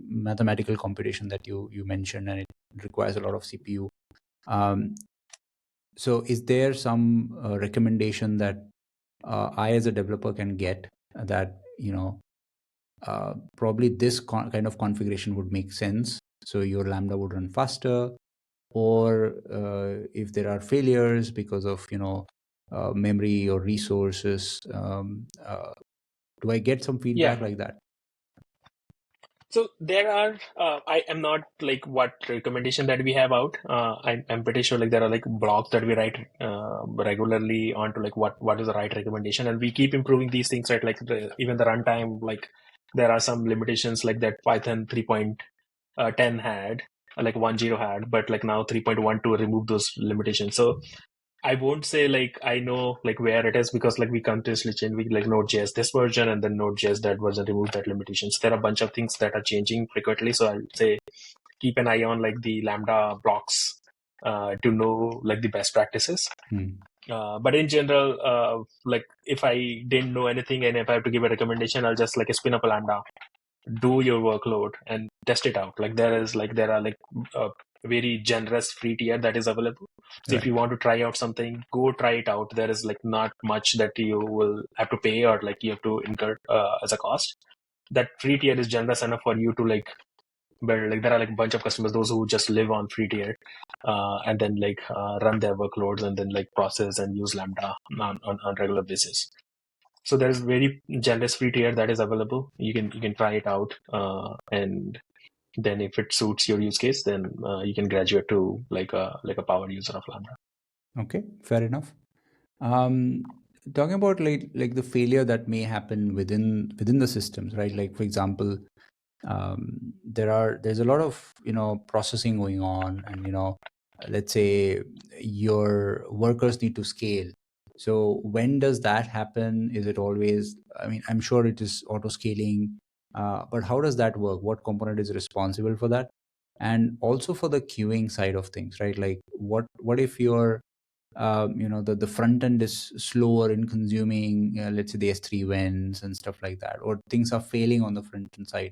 mathematical computation that you mentioned, and it requires a lot of CPU. So is there some recommendation that I as a developer can get that probably this kind of configuration would make sense, so your Lambda would run faster? Or if there are failures because of memory or resources? Do I get some Yeah. feedback like that? So there are, I am not like what recommendation that we have out. I'm pretty sure like there are like blogs that we write regularly onto like what is the right recommendation, and we keep improving these things, right? Like even the runtime, like there are some limitations like that Python 3.10 had, like 1.0 had, but like now 3.12 remove those limitations. So I won't say like I know like where it is, because like we continuously change. We like Node.js this version and then Node.js that version remove that limitations. There are a bunch of things that are changing frequently. So I'll say keep an eye on like the Lambda blocks to know like the best practices. But in general, like if I didn't know anything and if I have to give a recommendation, I'll just like spin up a Lambda, do your workload and test it out. Like there are like a very generous free tier that is available. So if Right. you want to try out something, go try it out. There is like not much that you will have to pay or like you have to incur as a cost. That free tier is generous enough for you to like build. Like there are like a bunch of customers, those who just live on free tier, and then like run their workloads and then like process and use Lambda on regular basis. So there's very generous free tier that is available. You can try it out, and then if it suits your use case, then you can graduate to like a power user of Lambda. Okay, fair enough. Um, Talking about like the failure that may happen within the systems, right? Like for example, there's a lot of processing going on, and let's say your workers need to scale. So when does that happen? Is it always? I mean, I'm sure it is auto scaling, but how does that work? What component is responsible for that? And also for the queuing side of things, right? Like what if your the front end is slower in consuming, let's say the S3 events and stuff like that, or things are failing on the front end side.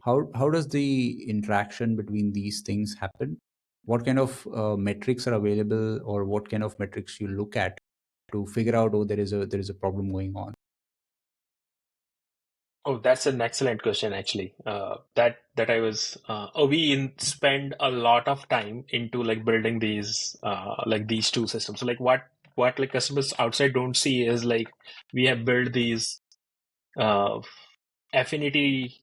How does the interaction between these things happen? What kind of metrics are available, or what kind of metrics you look at to figure out, oh, there is a problem going on? Oh, that's an excellent question, actually. That I was. Spend a lot of time into like building these like these two systems. So like what like customers outside don't see is like we have built these uh, affinity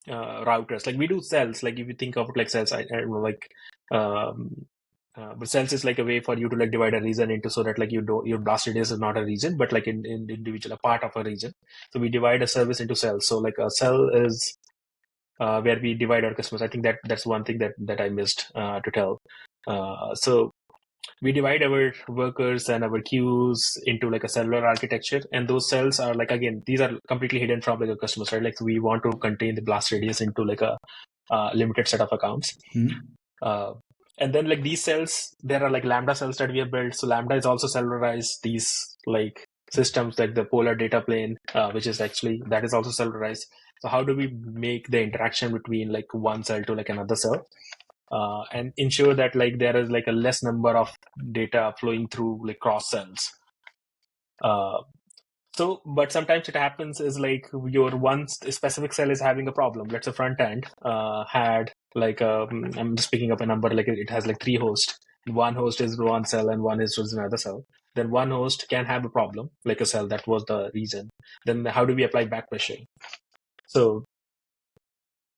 routers. Like we do cells. Like if you think of it like cells, I don't know, like um, but cells is like a way for you to like divide a region into, so that like your blast radius is not a region, but like in individual a part of a region. So we divide a service into cells. So like a cell is where we divide our customers. I think that's one thing that I missed to tell. So we divide our workers and our queues into like a cellular architecture, and those cells are like, again, these are completely hidden from like the customers, right? Like we want to contain the blast radius into like a limited set of accounts. Uh, and then like these cells, there are like Lambda cells that we have built. So Lambda is also cellularized these like systems, like the polar data plane, which is actually, that is also cellularized. So how do we make the interaction between like one cell to like another cell? And ensure that like there is like a less number of data flowing through like cross cells. But sometimes it happens is like your one specific cell is having a problem. Let's say front end had like I'm just picking up a number, like it has like 3 hosts. One host is one cell and one is another cell. Then one host can have a problem, like a cell that was the reason. Then how do we apply back pressure? So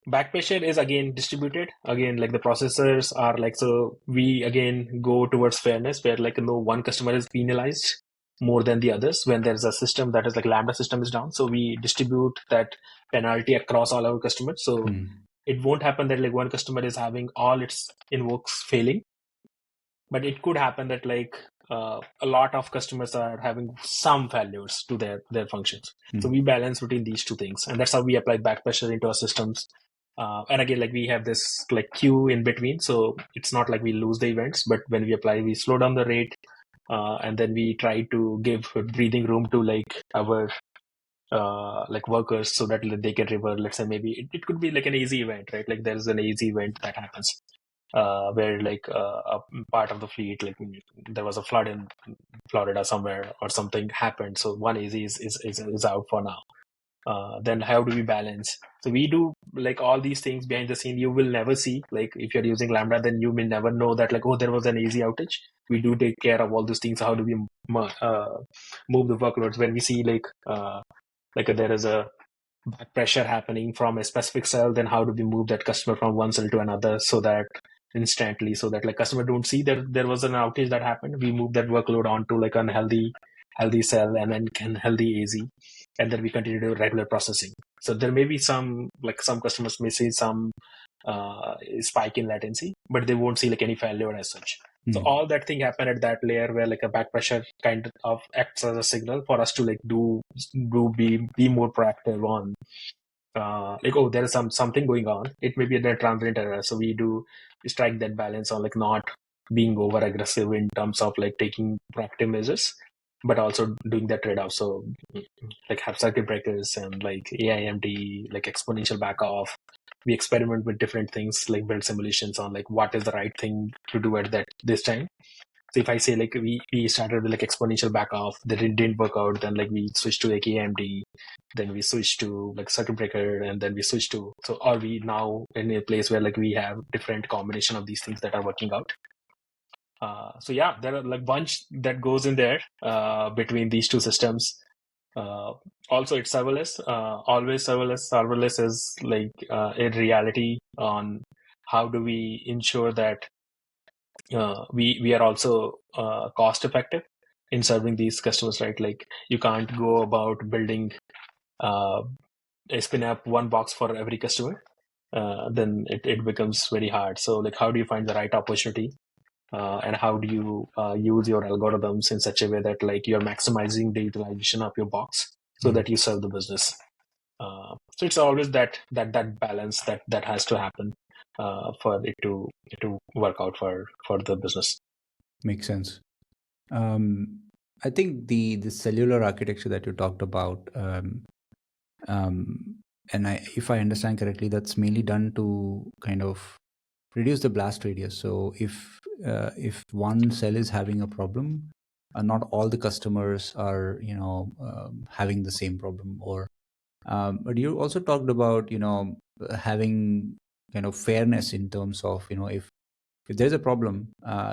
back pressure is again distributed. Again, like the processors are like, so we again go towards fairness, where like no one customer is penalized more than the others when there's a system that is like Lambda system is down. So we distribute that penalty across all our customers. So it won't happen that like one customer is having all its invokes failing, but it could happen that like a lot of customers are having some failures to their functions. So we balance between these two things, and that's how we apply back pressure into our systems. And again, like we have this like queue in between, so it's not like we lose the events, but when we apply, we slow down the rate, and then we try to give breathing room to like our like workers, so that they can revert. Let's say maybe it could be like an easy event, right? Like there's an easy event that happens where like a part of the fleet, like there was a flood in Florida somewhere or something happened. So one easy is out for now. Then how do we balance? So we do like all these things behind the scene. You will never see, like if you're using Lambda, then you may never know that like, oh, there was an easy outage. we do take care of all these things. How do we move the workloads when we see like there is a back pressure happening from a specific cell, then how do we move that customer from one cell to another so that instantly, so that like customer don't see that there was an outage that happened. We move that workload onto like unhealthy healthy cell and then healthy AZ, and then we continue to do regular processing. So there may be some customers may see some spike in latency, but they won't see like any failure as such. So all that thing happen at that layer where like a back pressure kind of acts as a signal for us to like be more proactive on like, oh, there is something going on. It may be a transient error. So we strike that balance on like not being over aggressive in terms of like taking proactive measures, but also doing that trade-off. So like have circuit breakers and like AIMD, like exponential back off. We experiment with different things, like build simulations on like what is the right thing to do at this time. So if I say like we started with like exponential back off, that it didn't work out, then like we switched to like AMD, then we switched to like circuit breaker, and then we switched to, so are we now in a place where like we have different combination of these things that are working out. So yeah, there are like bunch that goes in there between these two systems. Also, it's serverless. Always serverless. Serverless is like a reality on how do we ensure that we are also cost effective in serving these customers, right? Like you can't go about building a spin up one box for every customer. Then it becomes very hard. So like how do you find the right opportunity? And how do you use your algorithms in such a way that like you're maximizing the utilization of your box so that you serve the business. So it's always that balance that has to happen for it to work out for the business. Makes sense. I think the cellular architecture that you talked about, and if I understand correctly, that's mainly done to kind of reduce the blast radius. So if one cell is having a problem, not all the customers are having the same problem. Or but you also talked about having kind of fairness in terms of if there's a problem,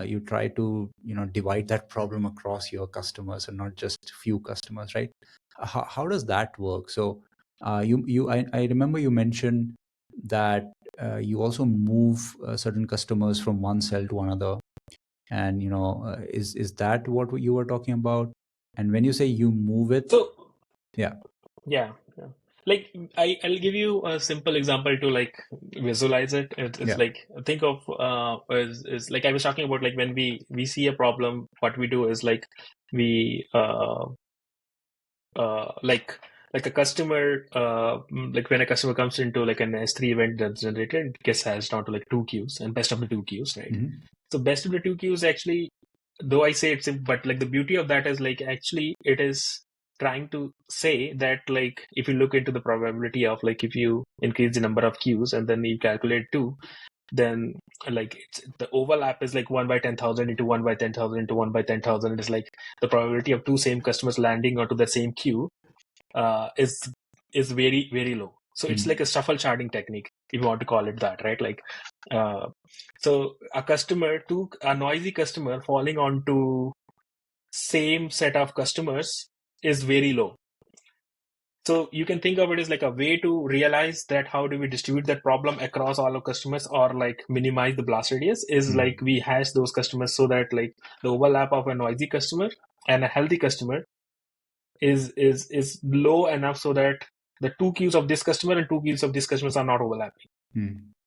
you try to divide that problem across your customers and not just few customers, right? How does that work? So I remember you mentioned that you also move certain customers from one cell to another, and is that what you were talking about? And when you say you move it, So yeah. Like I'll give you a simple example to like visualize it. It's like think of is like I was talking about, like when we see a problem, what we do is like we like a customer like when a customer comes into like an S3 event that's generated, it gets hashed down to like two queues and best of the two queues, right? So best of the two queues actually, though I say it's simple, but like the beauty of that is like actually it is trying to say that like if you look into the probability of like if you increase the number of queues and then you calculate two, then like the overlap is like 1 by 10,000 into 1 by 10,000 into 1 by 10,000. It is like the probability of two same customers landing onto the same queue is very, very low. So it's like a shuffle charting technique, if you want to call it that, right? Like so a noisy customer falling onto same set of customers is very low. So you can think of it as like a way to realize that how do we distribute that problem across all our customers, or like minimize the blast radius is like we hash those customers so that like the overlap of a noisy customer and a healthy customer is low enough so that the two queues of this customer and two queues of this customers are not overlapping.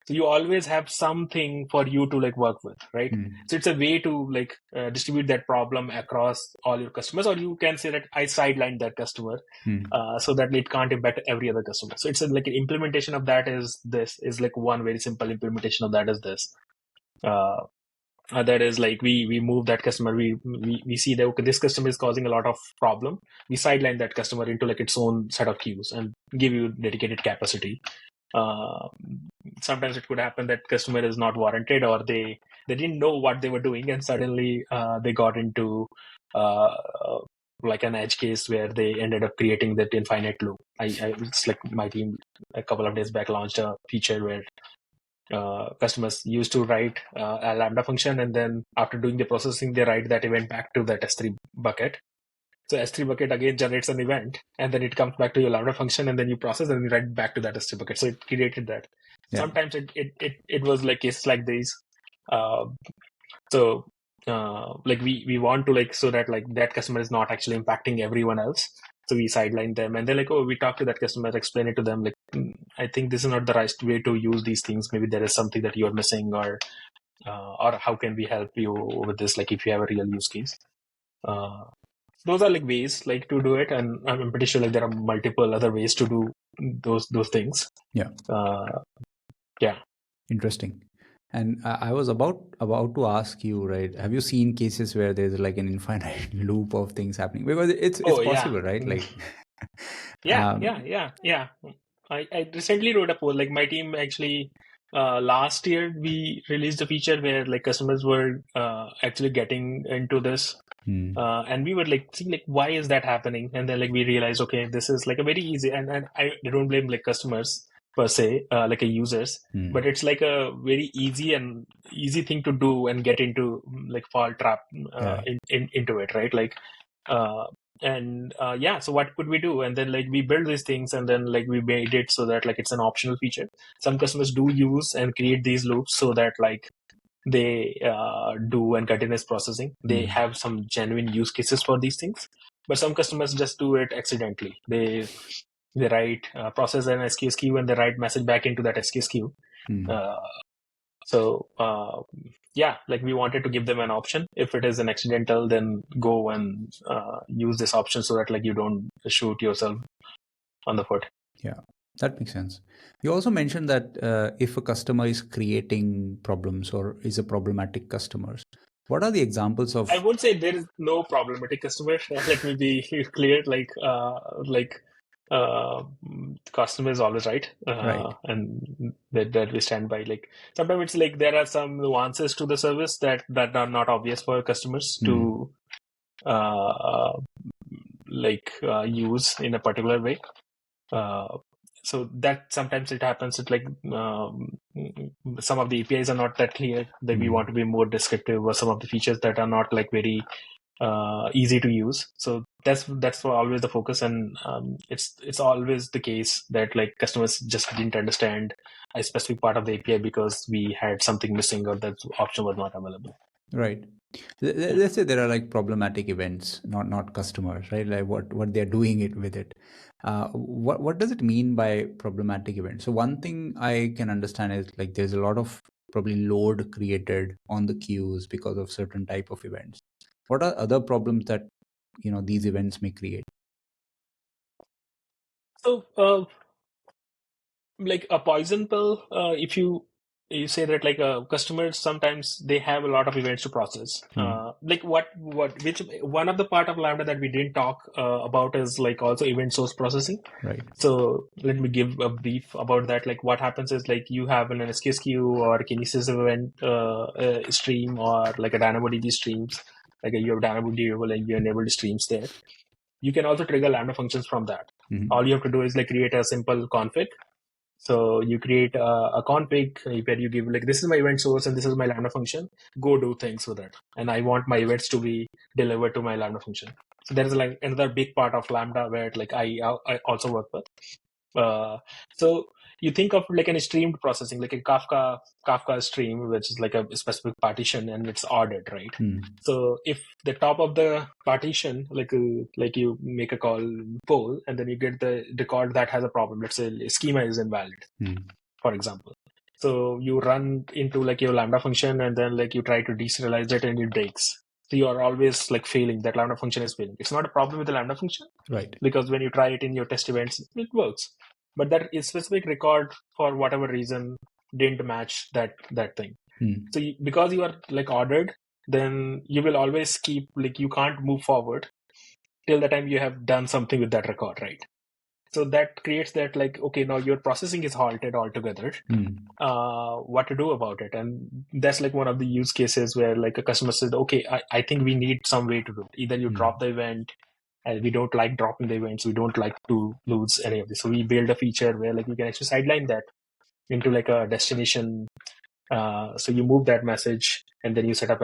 So you always have something for you to like work with, right? So it's a way to like distribute that problem across all your customers, or you can say that I sidelined that customer so that it can't impact every other customer. So it's like an implementation of that is like one very simple implementation of that is this. That is like we move that customer, we see that okay, this customer is causing a lot of problem. We sideline that customer into like its own set of queues and give you dedicated capacity. Sometimes it could happen that customer is not warranted, or they didn't know what they were doing, and suddenly they got into like an edge case where they ended up creating that infinite loop. It's like my team a couple of days back launched a feature where customers used to write a Lambda function, and then after doing the processing, they write that event back to that S3 bucket. So S3 bucket again generates an event, and then it comes back to your Lambda function, and then you process and you write back to that S3 bucket. So it created that. Yeah. Sometimes it was like cases like these. Uh, so like we want to like so that like that customer is not actually impacting everyone else. So we sideline them, and they're like, oh, we talk to that customer, explain it to them. Like, I think this is not the right way to use these things. Maybe there is something that you're missing, or how can we help you with this? Like, if you have a real use case. Those are like ways like to do it, and I'm pretty sure like there are multiple other ways to do those things. Yeah. Yeah. Interesting. And I was about to ask you, right? Have you seen cases where there's like an infinite loop of things happening? Because it's possible, right? Like, yeah. I recently wrote a poll. Like my team actually, last year we released a feature where like customers were actually getting into this, and we were like seeing like why is that happening? And then like we realized, okay, this is like a very easy, and I don't blame like customers per se, like a users, but it's like a very easy thing to do and get into like fall trap into it, right? Like, so what could we do? And then like we build these things, and then like we made it so that like it's an optional feature. Some customers do use and create these loops so that like they do and continuous processing. They have some genuine use cases for these things, but some customers just do it accidentally. They write process an SQS queue, and they write message back into that SQS queue. Like we wanted to give them an option. If it is an accidental, then go and use this option so that like you don't shoot yourself on the foot. Yeah, that makes sense. You also mentioned that if a customer is creating problems or is a problematic customer, what are the examples of? I won't say there is no problematic customer. Let me be clear. Customer is always right, Right. and that we stand by. Like sometimes it's like there are some nuances to the service that are not obvious for customers to use in a particular way. So that sometimes it happens. It's like some of the APIs are not that clear. That we want to be more descriptive, or some of the features that are not like very easy to use. So that's always the focus, and it's always the case that like customers just didn't understand a specific part of the API because we had something missing or that option was not available. Right. Let's say there are like problematic events, not customers, right? Like what they're doing it with it. What does it mean by problematic events? So one thing I can understand is like there's a lot of probably load created on the queues because of certain type of events. What are other problems that these events may create? So like a poison pill, if you say that like customers sometimes they have a lot of events to process. Like which one of the part of Lambda that we didn't talk about is like also event source processing. Right. So let me give a brief about that. Like what happens is like you have an SQS queue or Kinesis event stream, or like a DynamoDB streams. Like you have DynamoDB and you enable streams there. You can also trigger Lambda functions from that. All you have to do is like create a simple config. So you create a config where you give like, this is my event source and this is my Lambda function. Go do things with it. And I want my events to be delivered to my Lambda function. So there is like another big part of Lambda where like I also work with. So you think of like an streamed processing, like a Kafka stream, which is like a specific partition and it's ordered, right? So if the top of the partition, like you make a call poll, and then you get the record that has a problem. Let's say schema is invalid, for example. So you run into like your Lambda function, and then like you try to deserialize it and it breaks. So you are always like failing. That Lambda function is failing. It's not a problem with the Lambda function, right? Because when you try it in your test events, it works. But that is specific record for whatever reason didn't match that thing. So because you are like ordered, then you will always keep like you can't move forward till the time you have done something with that record, right? So that creates that like, okay, now your processing is halted altogether. What to do about it? And that's like one of the use cases where like a customer said, okay, I think we need some way to do it. Either you drop the event, and we don't like dropping the events. We don't like to lose any of this. So we build a feature where like you can actually sideline that. into like a destination. So you move that message and then you set up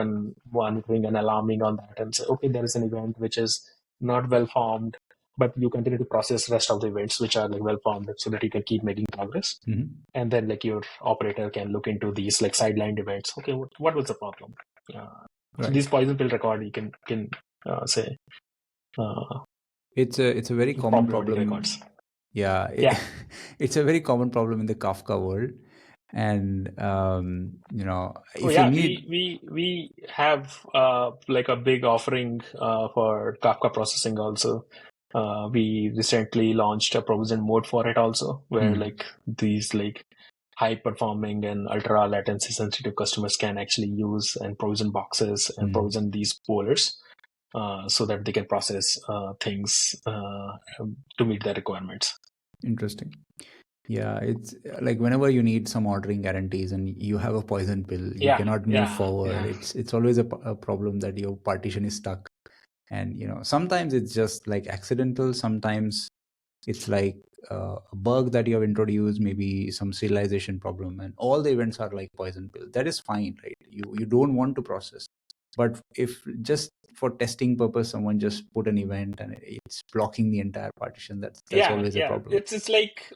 monitoring and alarming on that and say, okay, there is an event which is not well formed, but you continue to process rest of the events which are like well formed so that you can keep making progress. Mm-hmm. And then like your operator can look into these like sidelined events. Okay, what was the problem? So Right. these poison pill record you can say It's a very common problematic problem. records. Yeah, Yeah. it's a very common problem in the Kafka world. And Oh if you yeah, need, we have like a big offering for Kafka processing also. We recently launched a provision mode for it also, where like these like high performing and ultra latency sensitive customers can actually use and provision boxes and provision these poolers so that they can process things to meet their requirements. interesting. Yeah, it's like whenever you need some ordering guarantees and you have a poison pill, you Yeah, cannot move yeah, forward. yeah. It's always a problem that your partition is stuck. And sometimes it's just like accidental. Sometimes it's like a bug that you have introduced, maybe some serialization problem, and all the events are like poison pill. That is fine, right? You don't want to process. But if just for testing purpose someone just put an event and it's blocking the entire partition, that's Yeah, always a yeah. problem. It's like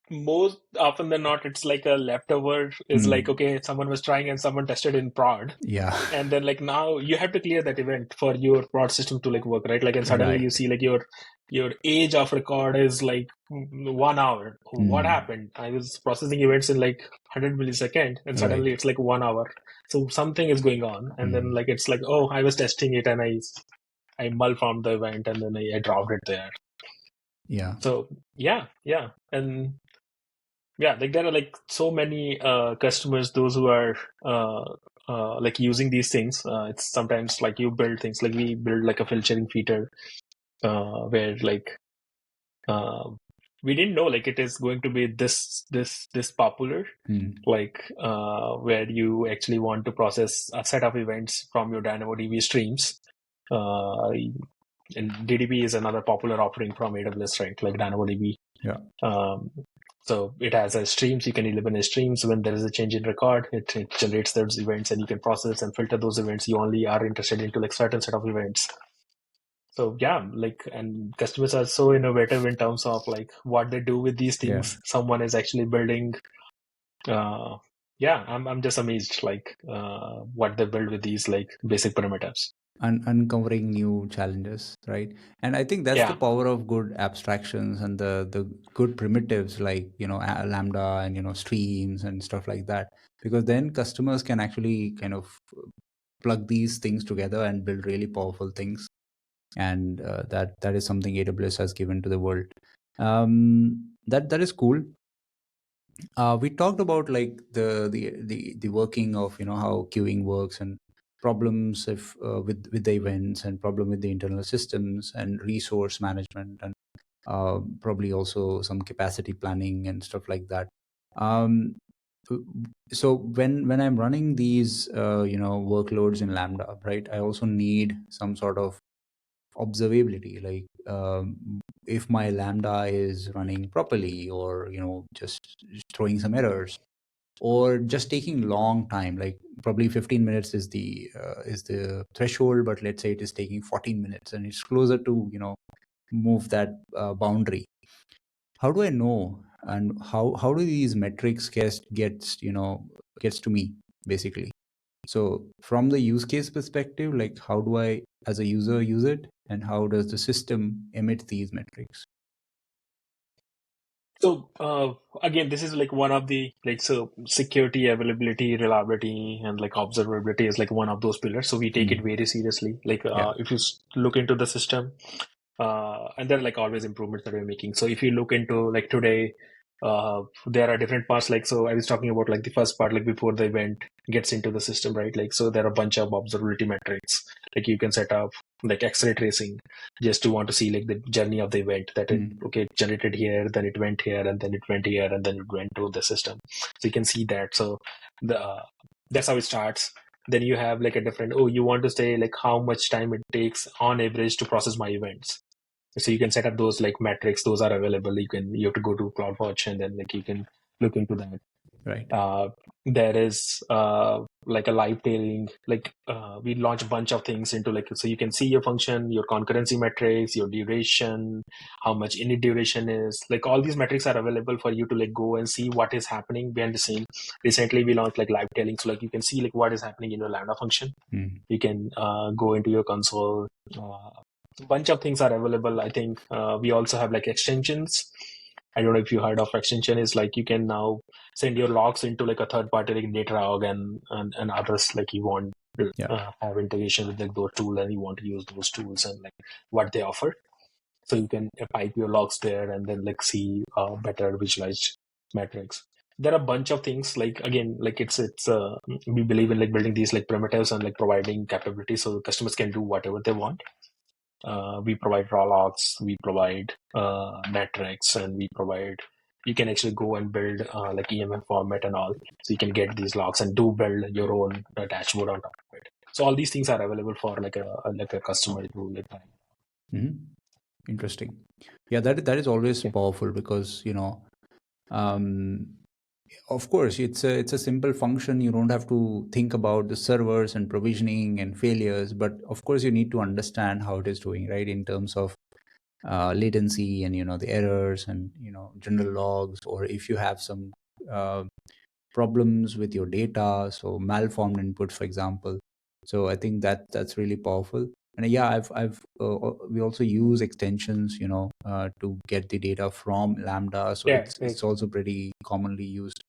most often than not, it's like a leftover is like, okay, someone was trying and someone tested in prod. Yeah. And then like now you have to clear that event for your prod system to like work, right? Like and suddenly you Right. see like your age of record is like 1 hour. What happened? I was processing events in like 100 milliseconds and suddenly Right. it's like 1 hour. So something is going on. And then like it's like, oh, I was testing it and I malformed the event and then I dropped it there. Yeah. So yeah, and yeah, like there are like so many customers, those who are like using these things. It's sometimes like you build things like we build like a filtering feature where like uh, we didn't know like it is going to be this popular. Like where you actually want to process a set of events from your DynamoDB streams. And DDB is another popular offering from AWS, right? Like DynamoDB. Yeah. So it has a streams. You can eliminate streams when there is a change in record. It generates those events, and you can process and filter those events. You only are interested into like certain set of events. So yeah, like and customers are so innovative in terms of like what they do with these Yeah. things. Someone is actually building. Yeah, I'm just amazed like what they build with these like basic parameters. Uncovering new challenges, right? And I think that's the Yeah. power of good abstractions and the good primitives like Lambda and streams and stuff like that, because then customers can actually kind of plug these things together and build really powerful things. And that is something AWS has given to the world. That is cool. We talked about like the working of how queuing works and problems if with the events, and problem with the internal systems and resource management, and probably also some capacity planning and stuff like that. um, so when I'm running these workloads in Lambda, right, I also need some sort of observability, like if my Lambda is running properly, or just throwing some errors, or just taking long time, like probably 15 minutes is the threshold, but let's say it is taking 14 minutes and it's closer to move that boundary. How do I know, and how do these metrics gets to me, basically? So from the use case perspective, like how do I as a user use it, and how does the system emit these metrics? So again, this is like one of the like so security, availability, reliability, and like observability is like one of those pillars. So we take it very seriously. Like Yeah. if you look into the system, and there are like always improvements that we're making. So if you look into like today, there are different parts. Like so, I was talking about like the first part, like before the event gets into the system, right? Like so, there are a bunch of observability metrics. Like you can set up like X-ray tracing just to want to see like the journey of the event that it okay it generated here, then it went here, and then it went here, and then it went to the system. So you can see that. So the that's how it starts. Then you have like a different, oh, you want to say like how much time it takes on average to process my events. So you can set up those like metrics. Those are available. You have to go to CloudWatch, and then like you can look into that. Right. There is like a live tailing, we launch a bunch of things into so you can see your function, your concurrency metrics, your duration, how much init duration is, like all these metrics are available for you to go and see what is happening behind the scene. Recently we launched live tailing, so you can see what is happening in your Lambda function. You can go into your console. A bunch of things are available. I think we also have extensions. I don't know if you heard of extension. Is you can now send your logs into a third party like Datadog and others, you want to have integration with those tools, and you want to use those tools and what they offer. So you can pipe your logs there and then see better visualized metrics. There are a bunch of things again, it's we believe in building these primitives and providing capabilities so customers can do whatever they want. We provide raw logs, we provide metrics, and you can actually go and build EMF format and all, so you can get these logs and do build your own dashboard on top of it. So all these things are available for a customer to try. Interesting. Yeah, that is always powerful because of course it's a simple function. You don't have to think about the servers and provisioning and failures, but of course you need to understand how it is doing, right, in terms of latency and the errors and general logs, or if you have some problems with your data, so malformed inputs, for example. So I think that's really powerful. And yeah, we also use extensions to get the data from Lambda, so it's also pretty commonly used.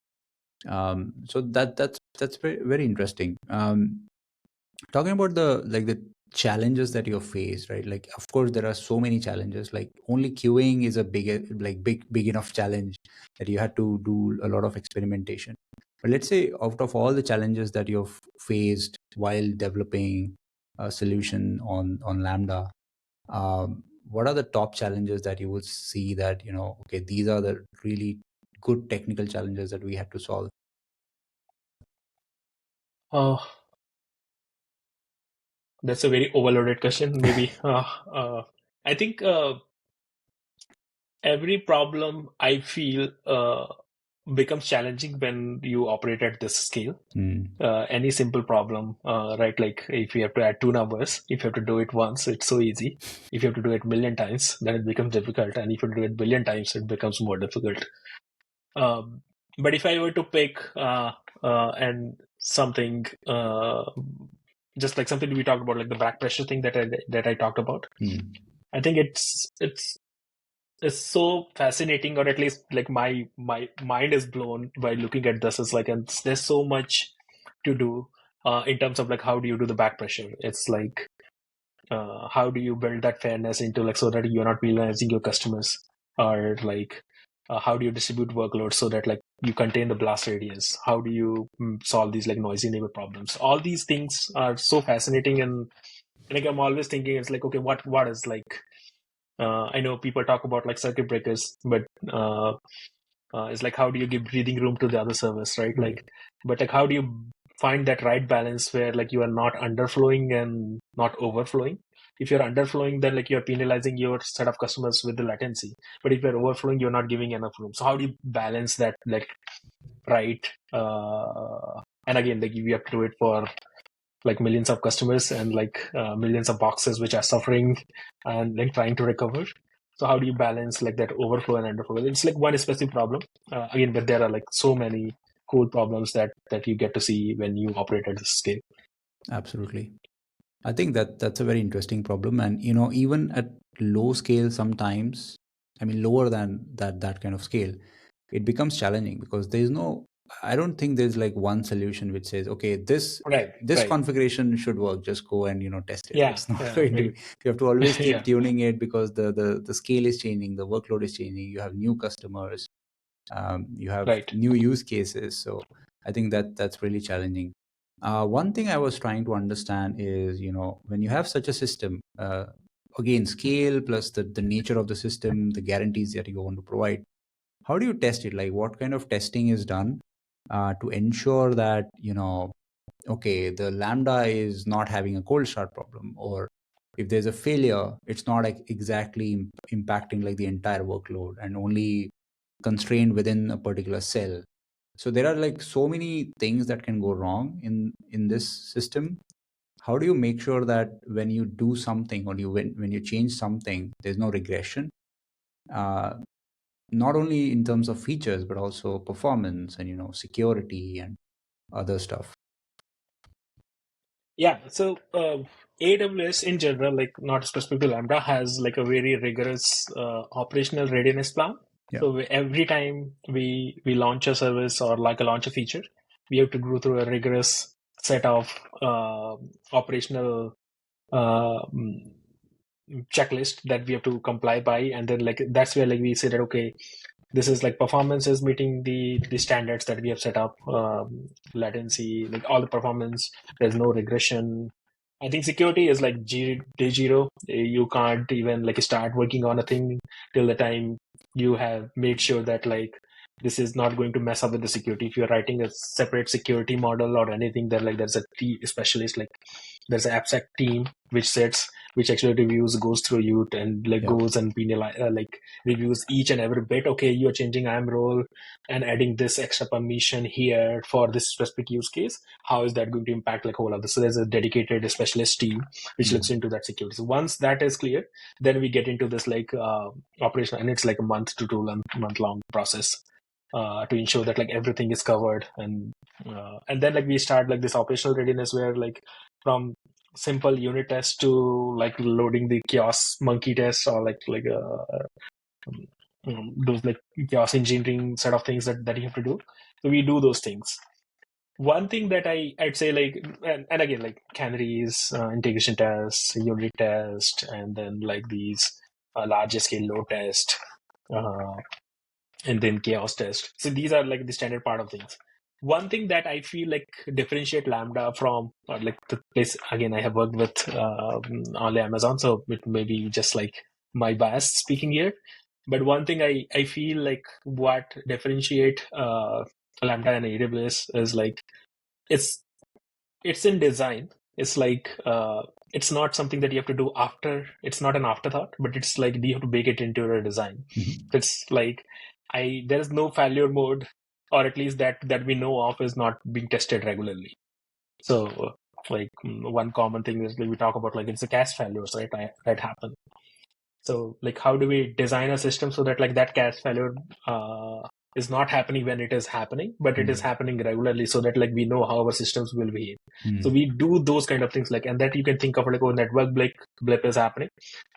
So that's very, very interesting. Talking about the challenges that you've faced, right? Of course there are so many challenges. Only queuing is a big enough challenge that you had to do a lot of experimentation. But let's say out of all the challenges that you've faced while developing a solution on Lambda, what are the top challenges that you would see that okay, these are the really good technical challenges that we had to solve? That's a very overloaded question. Maybe I think every problem I feel becomes challenging when you operate at this scale. Any simple problem, right? If you have to add two numbers, if you have to do it once, it's so easy. If you have to do it a million times, then it becomes difficult. And if you do it a billion times, it becomes more difficult. But if I were to pick and something just something we talked about, the back pressure thing that I talked about, I think it's so fascinating, or at least my mind is blown by looking at this. It's and there's so much to do in terms of how do you do the back pressure. It's how do you build that fairness into so that you're not penalizing your customers, or how do you distribute workloads so that you contain the blast radius? How do you solve these noisy neighbor problems? All these things are so fascinating, and I'm always thinking it's okay, what is I know people talk about circuit breakers, but it's how do you give breathing room to the other servers, right? But how do you find that right balance where you are not underflowing and not overflowing? If you're underflowing, then you're penalizing your set of customers with the latency. But if you're overflowing, you're not giving enough room. So how do you balance that right? And again, we have to do it for millions of customers and millions of boxes which are suffering and trying to recover. So how do you balance that overflow and underflow? It's one specific problem again, but there are so many cool problems that you get to see when you operate at this scale. Absolutely. I think that's a very interesting problem. And even at low scale, sometimes, I mean lower than that kind of scale, it becomes challenging because I don't think there's one solution which says, okay, this configuration should work, just go and test it. It's not going to be. You have to always keep tuning it because the scale is changing, the workload is changing, you have new customers, you have new use cases. So I think that's really challenging. One thing I was trying to understand is, when you have such a system, again, scale plus the nature of the system, the guarantees that you want to provide, how do you test it? What kind of testing is done to ensure that, okay, the Lambda is not having a cold start problem, or if there's a failure, it's not exactly impacting the entire workload, and only constrained within a particular cell. So there are like so many things that can go wrong in this system. How do you make sure that when you do something, or when you change something, there's no regression, uh, not only in terms of features but also performance and security and other stuff? Yeah, so AWS in general, like not specific to Lambda, has like a very rigorous operational readiness plan. Yeah. So every time we launch a service or like a launch a feature, we have to go through a rigorous set of operational checklist that we have to comply by, and then like that's where like we say that okay, this is like performance is meeting the standards that we have set up, latency, like all the performance, there's no regression. I think security is like day zero. You can't even like start working on a thing till the time you have made sure that like this is not going to mess up with the security. If you're writing a separate security model or anything, there like there's a specialist, like there's an abstract team which actually reviews, goes through you and like Yeah. goes and penalize, like reviews each and every bit. Okay, you're changing IAM role and adding this extra permission here for this specific use case. How is that going to impact like whole of this? So there's a dedicated specialist team which looks into that security. So once that is clear, then we get into this like operational, and it's like a month to 2 month long process to ensure that like everything is covered, and then like we start like this operational readiness where like from simple unit test to like loading the chaos monkey test, or those like chaos engineering set of things that you have to do. So we do those things. One thing that I'd say like, and again like canaries, integration tests, unit test, and then like these larger scale load test, uh, and then chaos test. So these are like the standard part of things. One thing that I feel like differentiate Lambda from like the place, again I have worked with only Amazon, so it may be just like my bias speaking here. But one thing I feel like what differentiate Lambda and AWS is like it's it's in design. It's like it's not something that you have to do after. It's not an afterthought, but it's like you have to bake it into your design. It's like there is no failure mode, or at least that we know of is not being tested regularly. So like one common thing is like we talk about like it's the cache failures, right? That happen. So like how do we design a system so that like that cache failure is not happening when it is happening, but it is happening regularly, so that like we know how our systems will behave. So we do those kind of things, like, and that you can think of like, oh, network blip is happening.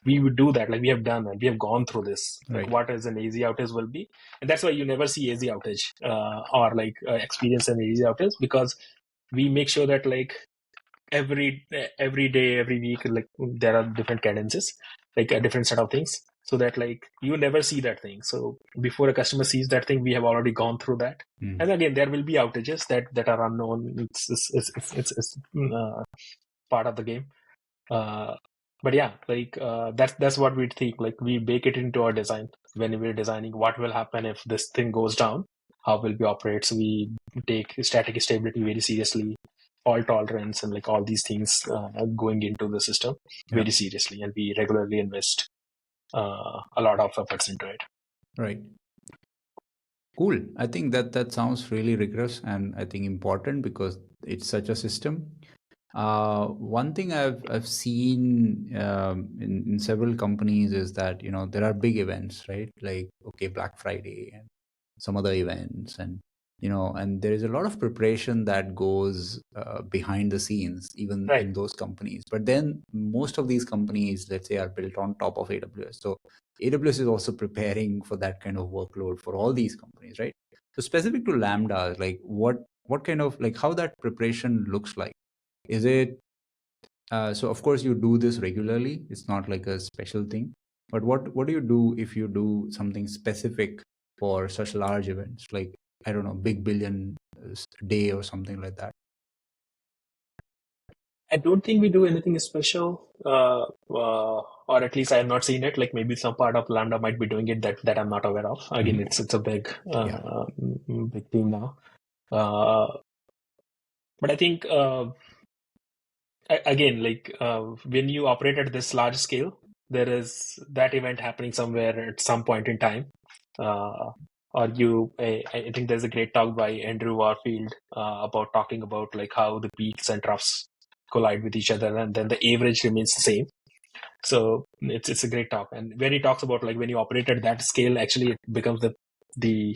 We would do that, like we have done that. We have gone through this, like Right. what is an AZ outage will be. And that's why you never see AZ outage or like experience an AZ outage, because we make sure that like every day, every week, like there are different cadences, like a different set of things, so that like you never see that thing. So before a customer sees that thing, we have already gone through that. And again, there will be outages that are unknown. It's part of the game. But yeah, like that's what we think. Like we bake it into our design when we're designing what will happen if this thing goes down. How will we operate? So we take static stability very seriously, fault tolerance, and like all these things going into the system very seriously, and we regularly invest a lot of efforts into it. Right. Cool. I think that sounds really rigorous, and I think important because it's such a system. One thing I've seen in several companies is that there are big events, right? Like Black Friday and some other events, and and there is a lot of preparation that goes behind the scenes, even Right. in those companies. But then most of these companies, let's say, are built on top of AWS. So AWS is also preparing for that kind of workload for all these companies, right? So specific to Lambda, like what kind of, like, how that preparation looks like? Is it so of course you do this regularly, it's not like a special thing, but what do you do if you do something specific for such large events, like, I don't know, big billion day or something like that? I don't think we do anything special, or at least I have not seen it. Like maybe some part of Lambda might be doing it that I'm not aware of. Again, it's a big big team now. But I think again, like when you operate at this large scale, there is that event happening somewhere at some point in time. or I think there's a great talk by Andrew Warfield about talking about like how the peaks and troughs collide with each other, and then the average remains the same. So it's a great talk, and when he talks about like when you operate at that scale, actually it becomes the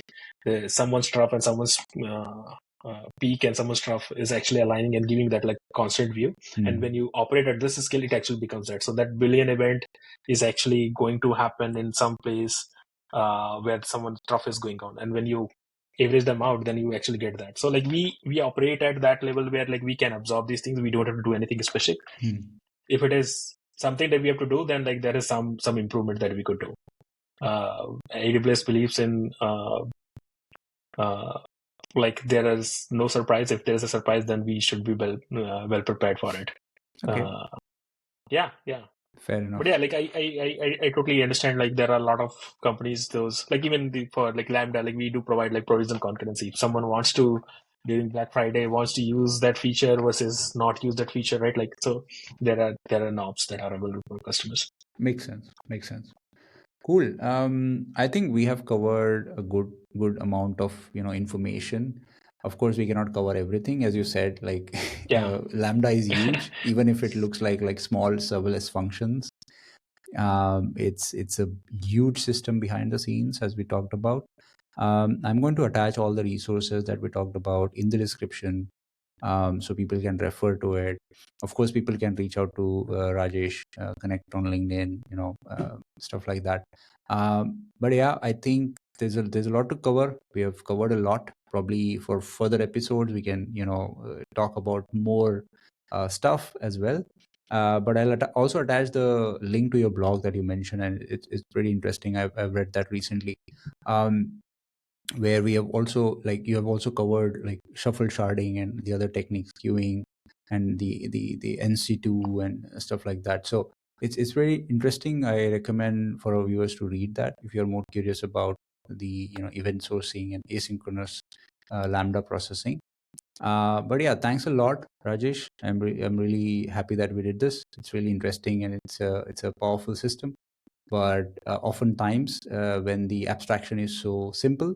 someone's trough and someone's peak and someone's trough is actually aligning and giving that like constant view. And when you operate at this scale, it actually becomes that. So that billion event is actually going to happen in some place where someone's trough is going on, and when you average them out, then you actually get that. So like we operate at that level where like we can absorb these things. We don't have to do anything specific. If it is something that we have to do, then like there is some improvement that we could do. AWS believes in like there is no surprise. If there is a surprise, then we should be well prepared for it. Okay. Yeah. Fair enough. But yeah, like I totally understand. Like there are a lot of companies, those like even for like Lambda, like we do provide like provisional concurrency. If someone wants to during Black Friday wants to use that feature versus not use that feature, right? Like so, there are knobs that are available for customers. Makes sense. Cool. I think we have covered a good amount of information. Of course, we cannot cover everything, as you said. Like Lambda is huge, even if it looks like small serverless functions. It's a huge system behind the scenes, as we talked about. I'm going to attach all the resources that we talked about in the description, so people can refer to it. Of course, people can reach out to Rajesh, connect on LinkedIn, stuff like that. But yeah, I think there's a lot to cover. We have covered a lot. Probably for further episodes, we can talk about more stuff as well. But I'll also attach the link to your blog that you mentioned, and it's pretty interesting. I've read that recently. Where we have also, like, you have also covered like shuffle sharding and the other techniques, queuing, and the NC2 and stuff like that. So it's very interesting. I recommend for our viewers to read that if you're more curious about the event sourcing and asynchronous Lambda processing. But yeah, thanks a lot, Rajesh. I'm really happy that we did this. It's really interesting, and it's a powerful system. But oftentimes, when the abstraction is so simple,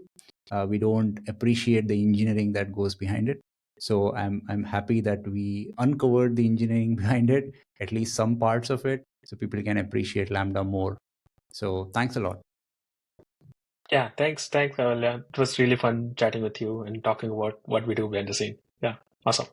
we don't appreciate the engineering that goes behind it. So I'm happy that we uncovered the engineering behind it, at least some parts of it, so people can appreciate Lambda more. So thanks a lot. Yeah, thanks, Kaivalya. It was really fun chatting with you and talking about what we do behind the scene. Yeah, awesome.